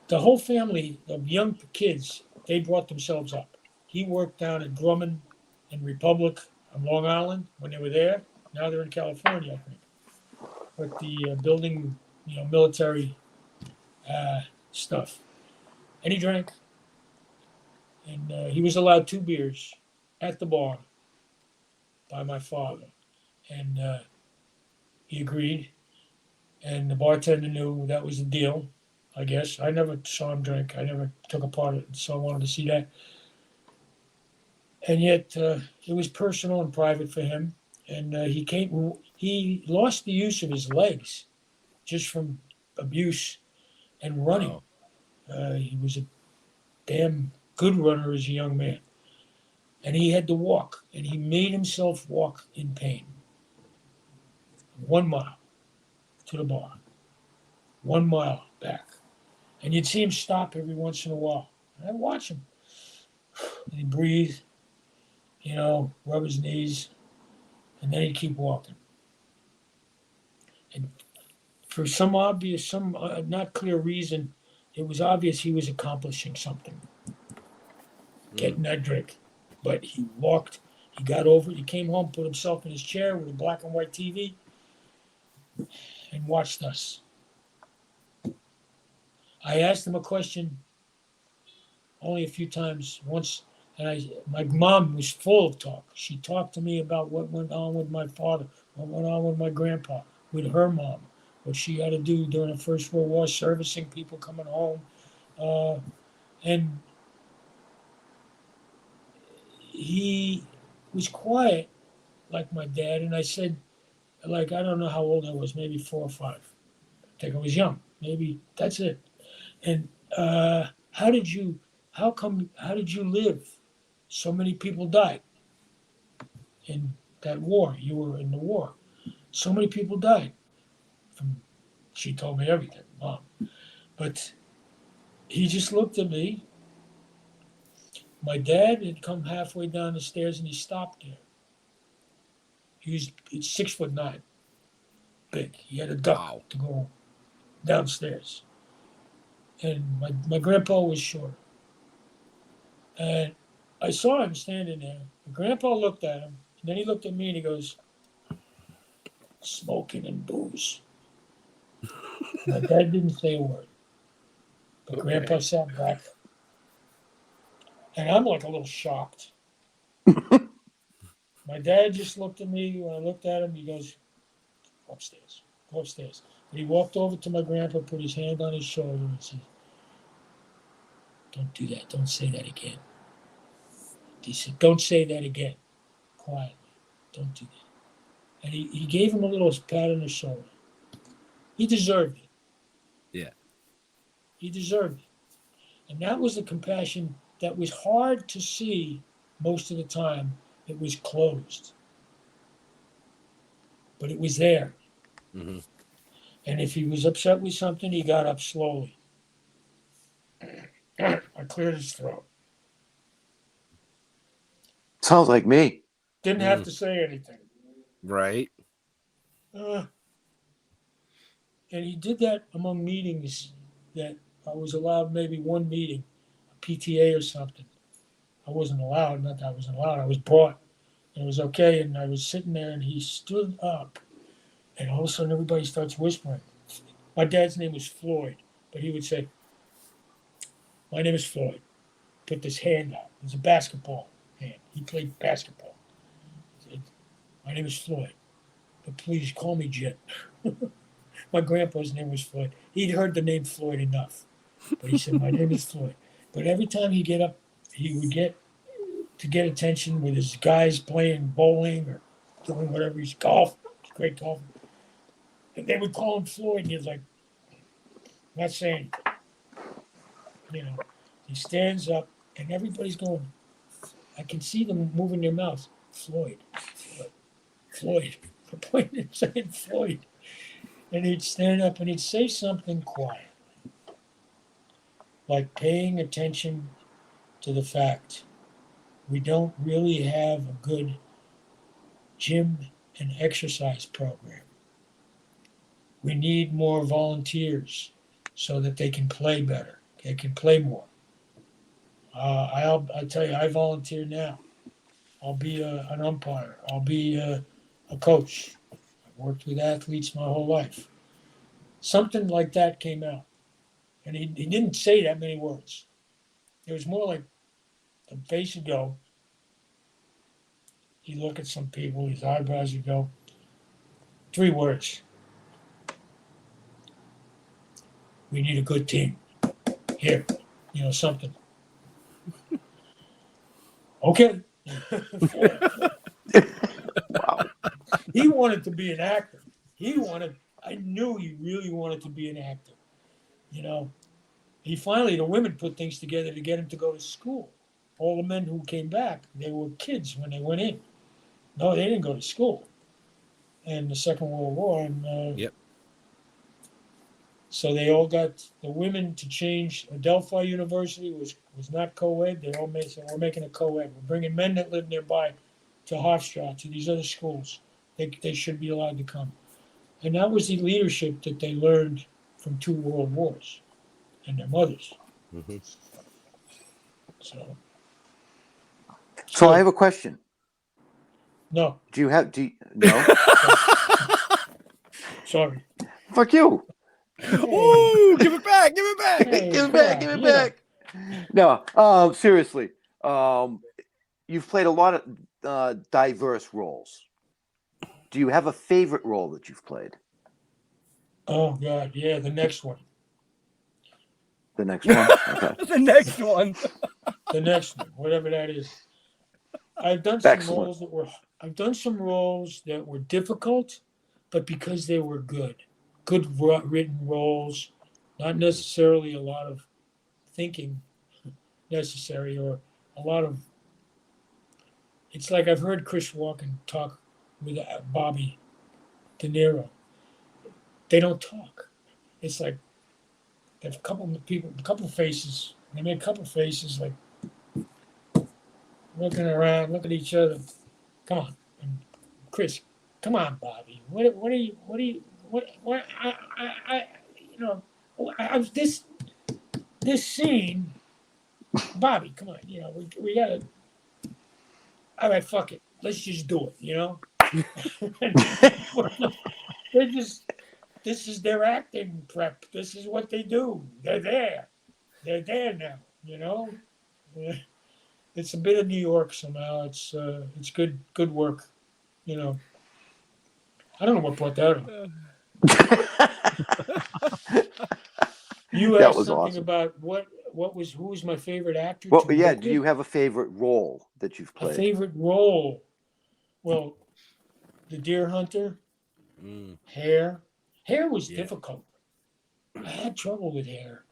the whole family of young kids, they brought themselves up. He worked down at Grumman and Republic on Long Island when they were there. Now they're in California, I think. But the building, military stuff. And he drank. And he was allowed 2 beers at the bar by my father. And he agreed. And the bartender knew that was the deal, I guess. I never saw him drink. I never took a part of it, so I wanted to see that. And yet, it was personal and private for him. And he lost the use of his legs just from abuse and running. Wow. He was a damn good runner as a young man. And he had to walk, and he made himself walk in pain. 1 mile to the bar, 1 mile back. And you'd see him stop every once in a while. And I'd watch him. And he'd breathe, rub his knees, and then he'd keep walking. And for some not clear reason, it was obvious he was accomplishing something, getting that drink. But he walked, he got over it, he came home, put himself in his chair with a black and white TV, and watched us. I asked him a question only a few times. Once, and my mom was full of talk. She talked to me about what went on with my father, what went on with my grandpa, with her mom, what she had to do during the First World War, servicing people coming home. And he was quiet like my dad. And I said, I don't know how old I was, maybe 4 or 5. I think I was young. Maybe that's it. And how did you live? So many people died in that war. You were in the war. So many people died. She told me everything, Mom. But he just looked at me. My dad had come halfway down the stairs and he stopped there. He's 6'9", big. He had a duck to go downstairs. And my grandpa was short. And I saw him standing there. My grandpa looked at him, and then he looked at me and he goes, "Smoking and booze." My dad didn't say a word. But Grandpa sat back. And I'm like a little shocked. My dad just looked at me. When I looked at him, he goes, "Go upstairs. Go upstairs." But he walked over to my grandpa, put his hand on his shoulder, and said, "Don't do that. Don't say that again." He said, don't say that again. Quietly. Don't do that. And he gave him a little pat on the shoulder. He deserved it. Yeah. He deserved it. And that was the compassion that was hard to see most of the time. It was closed. But it was there. Mm-hmm. And if he was upset with something, he got up slowly. I cleared his throat. Sounds like me. Didn't have to say anything. Right. And he did that among meetings that I was allowed, maybe one meeting, a PTA or something. I wasn't allowed, not that I wasn't allowed, I was brought. And it was okay, and I was sitting there, and he stood up, and all of a sudden everybody starts whispering. My dad's name was Floyd, but he would say, my name is Floyd. Put this hand out. It was a basketball hand. He played basketball. He said, my name is Floyd, but please call me Jim. My grandpa's name was Floyd. He'd heard the name Floyd enough, but he said, my name is Floyd. But every time he'd get up, he would get attention with his guys playing bowling or doing whatever. He's golf. He's a great golfer. And they would call him Floyd, and he's like, not saying, he stands up, and everybody's going, I can see them moving their mouths. Floyd, Floyd, Floyd. They're pointing and saying Floyd. And he'd stand up and he'd say something quiet, like paying attention to the fact we don't really have a good gym and exercise program. We need more volunteers so that they can play better. They can play more. I'll tell you, I volunteer now. I'll be an umpire. I'll be a coach. I've worked with athletes my whole life. Something like that came out. And he didn't say that many words. It was more like the face would go. He'd look at some people, his eyebrows would go. 3 words. We need a good team. Here, something. Okay. Wow. He wanted to be an actor. I knew he really wanted to be an actor. The women put things together to get him to go to school. All the men who came back, they were kids when they went in. No, they didn't go to school. And the Second World War, and yep. So they all got the women to change. Adelphi University was not co-ed. They all said, we're making a co-ed. We're bringing men that live nearby to Hofstra, to these other schools. They should be allowed to come. And that was the leadership that they learned from 2 world wars and their mothers. Mm-hmm. So I have a question. No. No? Sorry. Fuck you. Ooh, give it back. Give it back. Hey, Give it back. No, seriously. You've played a lot of diverse roles. Do you have a favorite role that you've played? Oh, God, yeah, the next one. The next one? Okay. The next one. The next one, whatever that is. I've done some roles that were difficult, but because they were good written roles, not necessarily a lot of thinking necessary, or a lot of. It's like I've heard Chris Walken talk with Bobby De Niro. They don't talk. It's like there's a couple of people, a couple of faces. They make a couple of faces like looking around, look at each other. Come on, and Chris. Come on, Bobby. This scene, Bobby. Come on, we gotta. All right, fuck it. Let's just do it. This is their acting prep. This is what they do. They're there. They're there now. It's a bit of New York somehow. It's good work. I don't know what brought that up. You asked something awesome. about what who was my favorite actor? Well, to yeah. work Do you with? have a favorite role that you've A played? favorite role? Well, the Deer Hunter. Hair. Hair was difficult. I had trouble with hair.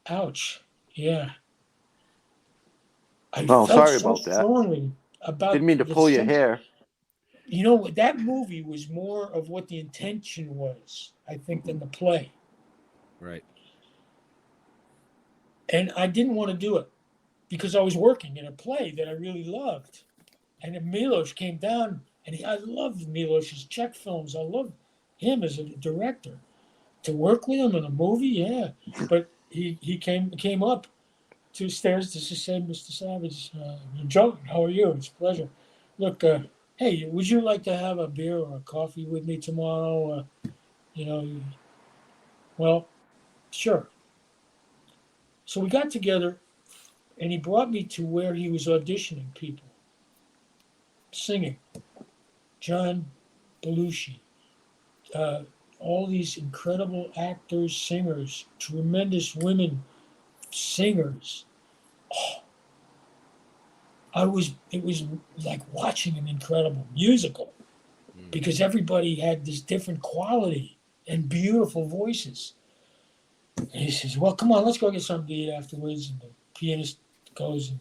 Ouch. Yeah. I Oh, felt sorry so about that. strongly about Didn't mean to the pull your sense. hair. You know, that movie was more of what the intention was, I think, than the play. Right. And I didn't want to do it because I was working in a play that I really loved. And then Milos came down, and I loved Milos's Czech films. I loved him as a director. To work with him in a movie, yeah. But he came up 2 stairs to say, Mr. Savage, Joe, how are you? It's a pleasure. Look, hey, would you like to have a beer or a coffee with me tomorrow? You know, well, sure. So we got together, and he brought me to where he was auditioning people, singing. John Belushi, all these incredible actors, singers, tremendous women singers. Oh, it was like watching an incredible musical because everybody had this different quality and beautiful voices. And he says, well, come on, let's go get something to eat afterwards. And the pianist goes and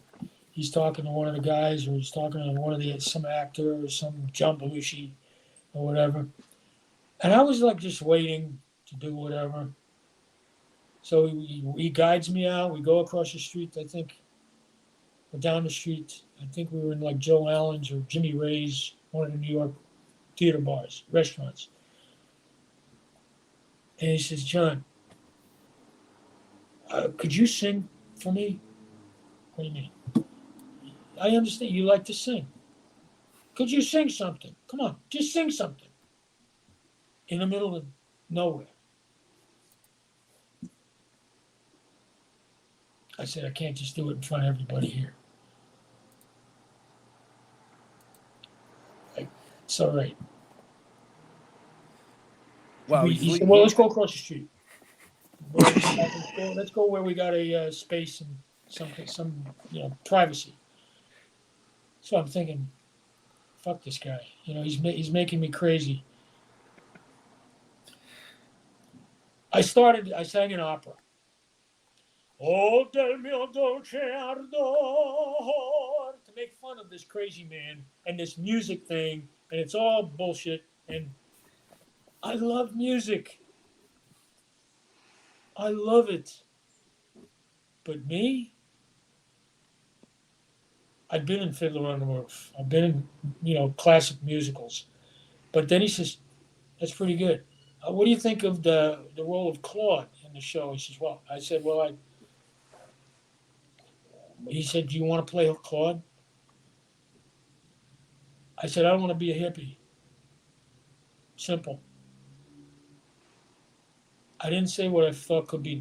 he's talking to one of the guys, or he's talking to some actor or some John Belushi or whatever. And I was like just waiting to do whatever. So he guides me out. We go across the street, I think, or down the street. I think we were in like Joe Allen's or Jimmy Ray's, one of the New York theater bars, restaurants. And he says, John, could you sing for me? What do you mean? I understand you like to sing. Could you sing something? Come on, just sing something. In the middle of nowhere. I said, I can't just do it in front of everybody here. It's all right. Well, he said, well, let's go across the street. Let's go where we got a space and some privacy. So I'm thinking, fuck this guy. You know, he's making me crazy. I sang an opera. Oh, del mio dolce ardor, to make fun of this crazy man and this music thing, and it's all bullshit. And I love music. I love it. But me, I've been in Fiddler on the Roof. I've been in, classic musicals. But then he says, that's pretty good. What do you think of the role of Claude in the show? He says, well, I said, well, he said, do you want to play Claude? I said, I don't want to be a hippie. Simple. I didn't say what I thought could be,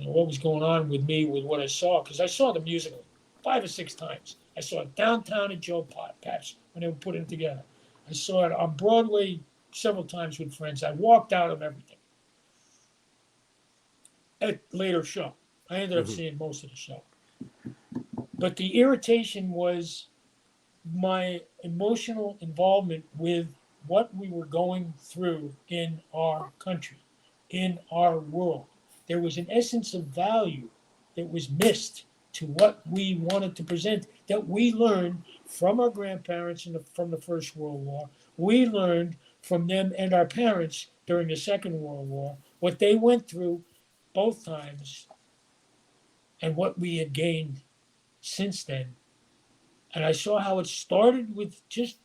what was going on with me with what I saw, because I saw the musical 5 or 6 times. I saw it downtown at Joe Pat's when they were putting it together. I saw it on Broadway several times with friends. I walked out of everything. At later show. I ended up seeing most of the show. But the irritation was my emotional involvement with what we were going through in our country, in our world. There was an essence of value that was missed to what we wanted to present, that we learned from our grandparents from the First World War. We learned from them and our parents during the Second World War, what they went through both times and what we had gained since then. And I saw how it started with just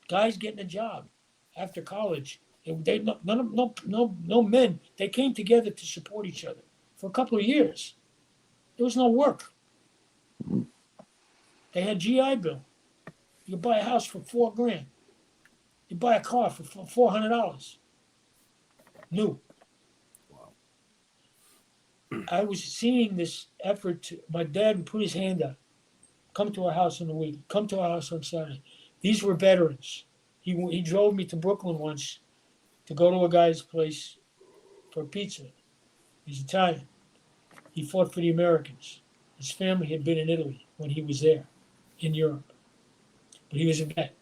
guys getting a job after college. No men. They came together to support each other for a couple of years. There was no work. They had GI Bill. You could buy a house for $4,000. You buy a car for $400. New. Wow. I was seeing this effort. My dad would put his hand up. Come to our house on the week. Come to our house on Saturday. These were veterans. He drove me to Brooklyn once to go to a guy's place for pizza. He's Italian. He fought for the Americans. His family had been in Italy when he was there, in Europe. But he was a vet.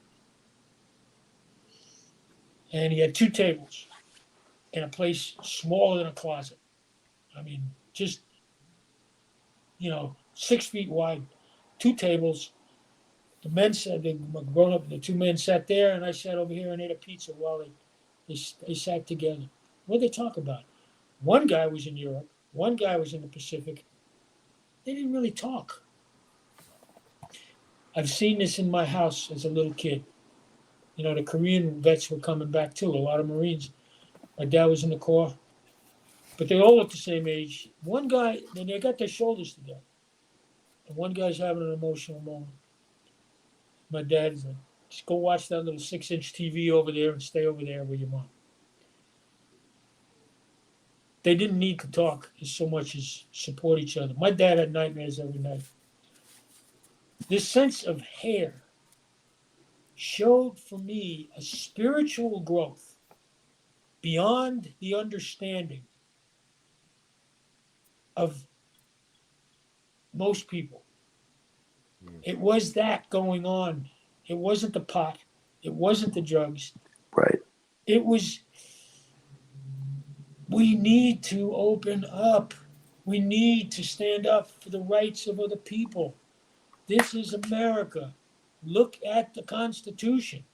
And he had 2 tables in a place smaller than a closet. I mean, just, 6 feet wide, 2 tables. The men said, the 2 men sat there, and I sat over here and ate a pizza while they sat together. What did they talk about? One guy was in Europe. One guy was in the Pacific. They didn't really talk. I've seen this in my house as a little kid. The Korean vets were coming back too, a lot of Marines. My dad was in the Corps. But they all look the same age. One guy, then they got their shoulders together. And one guy's having an emotional moment. My dad's like, just go watch that little 6-inch TV over there and stay over there with your mom. They didn't need to talk as so much as support each other. My dad had nightmares every night. This sense of hair showed for me a spiritual growth beyond the understanding of most people. It was that going on. It wasn't the pot. It wasn't the drugs. Right. It was, we need to open up. We need to stand up for the rights of other people. This is America. Look at the Constitution.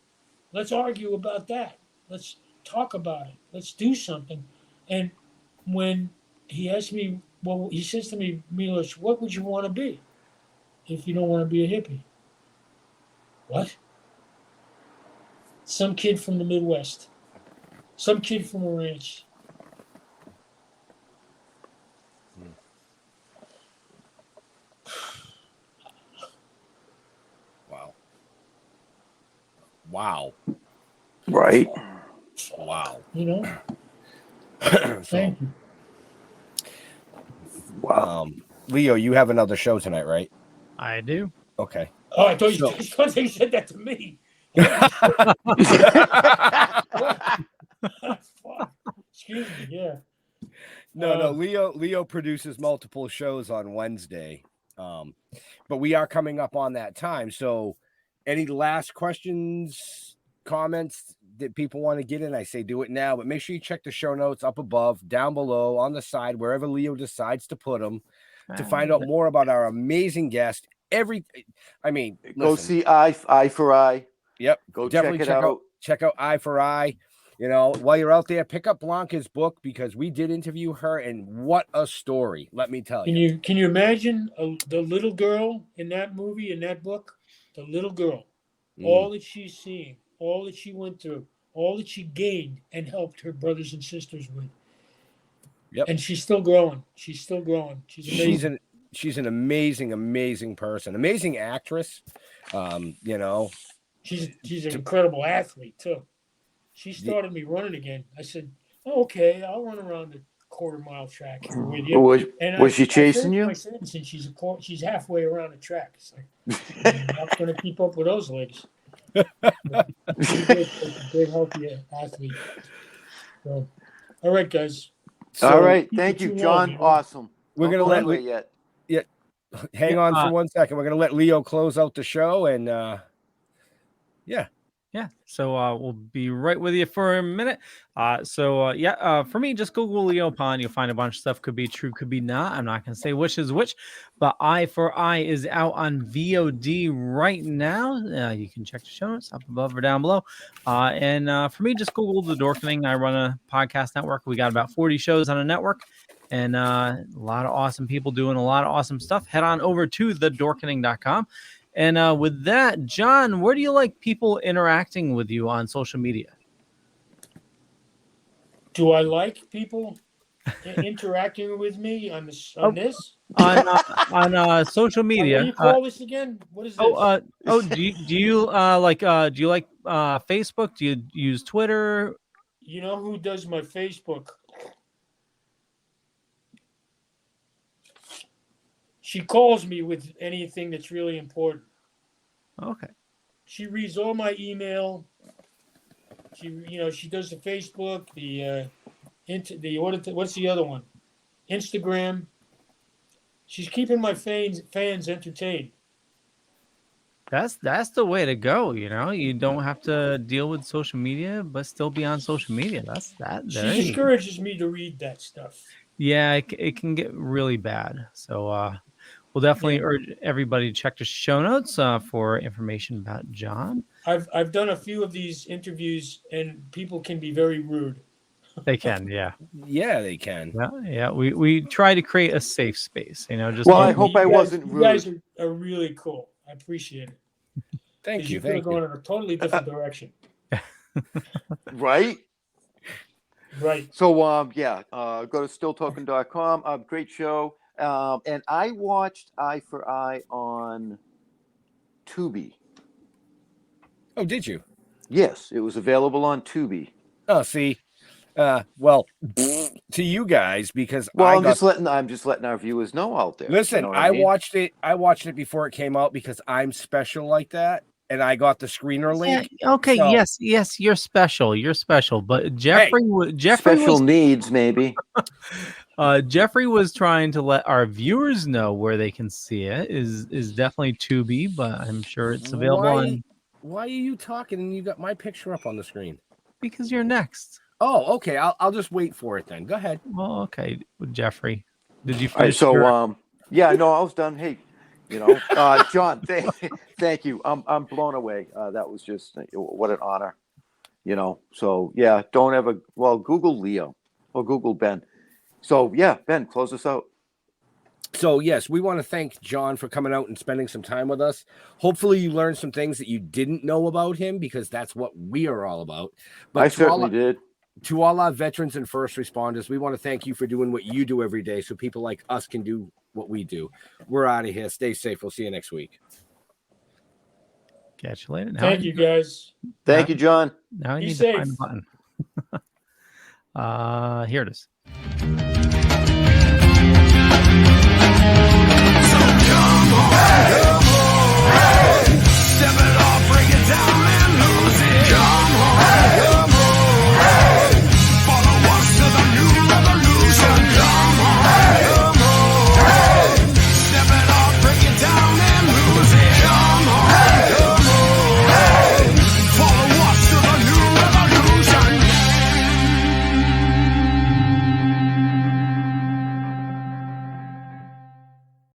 Let's argue about that. Let's talk about it. Let's do something. And when he asked me, well, he says to me, Milos, what would you want to be if you don't want to be a hippie? What? Some kid from the Midwest. Some kid from a ranch. Wow. Right. Wow. Thank you. Wow. Leo, you have another show tonight, right? I do. Okay. Oh, I thought you said that to me. Excuse me, yeah. No. Leo produces multiple shows on Wednesday. But we are coming up on that time. So any last questions, comments that people want to get in? I say do it now, but make sure you check the show notes up above, down below, on the side, wherever Leo decides to put them, to find out more about our amazing guest. Go see Eye for Eye. Yep. Go definitely check it out. Check out Eye for Eye. While you're out there, pick up Blanca's book, because we did interview her, and what a story, let me tell you. Can you imagine the little girl in that movie, in that book? The little girl, all that she's seeing, all that she went through, all that she gained and helped her brothers and sisters with. Yep. And she's still growing. She's still growing. She's amazing. She's an amazing person, amazing actress. She's an incredible athlete too. She started me running again. I said, oh, okay, I'll run around the quarter-mile track here with you. Was she chasing you? My sentence, and she's halfway around the track. It's like, I'm not going to keep up with those legs. She's a big, healthy athlete. So, all right, guys. All right, thank you, John. Awesome. We're going to let hang on for 1 second. We're going to let Leo close out the show, and Yeah. So we'll be right with you for a minute. For me, just Google Leo Pond. You'll find a bunch of stuff. Could be true, could be not. I'm not going to say which is which, but Eye for Eye is out on VOD right now. You can check the show notes up above or down below. For me, just Google The Dorkening. I run a podcast network. We got about 40 shows on a network, and a lot of awesome people doing a lot of awesome stuff. Head on over to thedorkening.com. And with that, John, where do you like people interacting with you on social media? Do I like people interacting with me on this? On social media? What do you call this again? What is this? Do you like Facebook? Do you use Twitter? You know who does my Facebook? She calls me with anything that's really important. Okay. She reads all my email. She does the Facebook, what's the other one? Instagram. She's keeping my fans entertained. That's the way to go. You know, you don't have to deal with social media, but still be on social media. That's that. She there you go. discourages me to read that stuff. Yeah, it can get really bad. So we'll definitely urge everybody to check the show notes for information about John. I've done a few of these interviews, and people can be very rude. They can, yeah. Yeah, they can. Yeah. We try to create a safe space. You know, just Well, I hope I wasn't You rude. guys are really cool. I appreciate it. Thank you. You could have Thank gone you. in a totally different direction. Right? Right. So, go to stilltoking.com. Great show. And I watched Eye for Eye on Tubi. Oh, did you? Yes, it was available on Tubi. Oh, see. Well, to you guys, because Well, I'm just letting our viewers know out there. Listen, You know what I mean? watched it. I watched it before it came out because I'm special like that, and I got the screener link. Okay, So- yes, you're special. You're special. But Jeffrey Special was needs, maybe. Jeffrey was trying to let our viewers know where they can see it. Is definitely Tubi, but I'm sure it's available on Why are you talking and you got my picture up on the screen? because you're next. Oh, okay. I'll just wait for it then. Go ahead. Well, okay, Jeffrey. Did you All right, finish? so your- I was done. Hey, John, thank you. I'm blown away. That was just what an honor. So yeah, don't ever. Well, Google Leo or Google Ben. So yeah, Ben, close us out. So yes, we want to thank John for coming out and spending some time with us. Hopefully you learned some things that you didn't know about him, because that's what we are all about. I certainly did. To all our veterans and first responders, we want to thank you for doing what you do every day so people like us can do what we do. We're out of here. Stay safe. We'll see you next week. Catch you later. Thank you, guys. Thank you, John. Now I Be need safe. to find the button. Here it is. Step it off, break it down.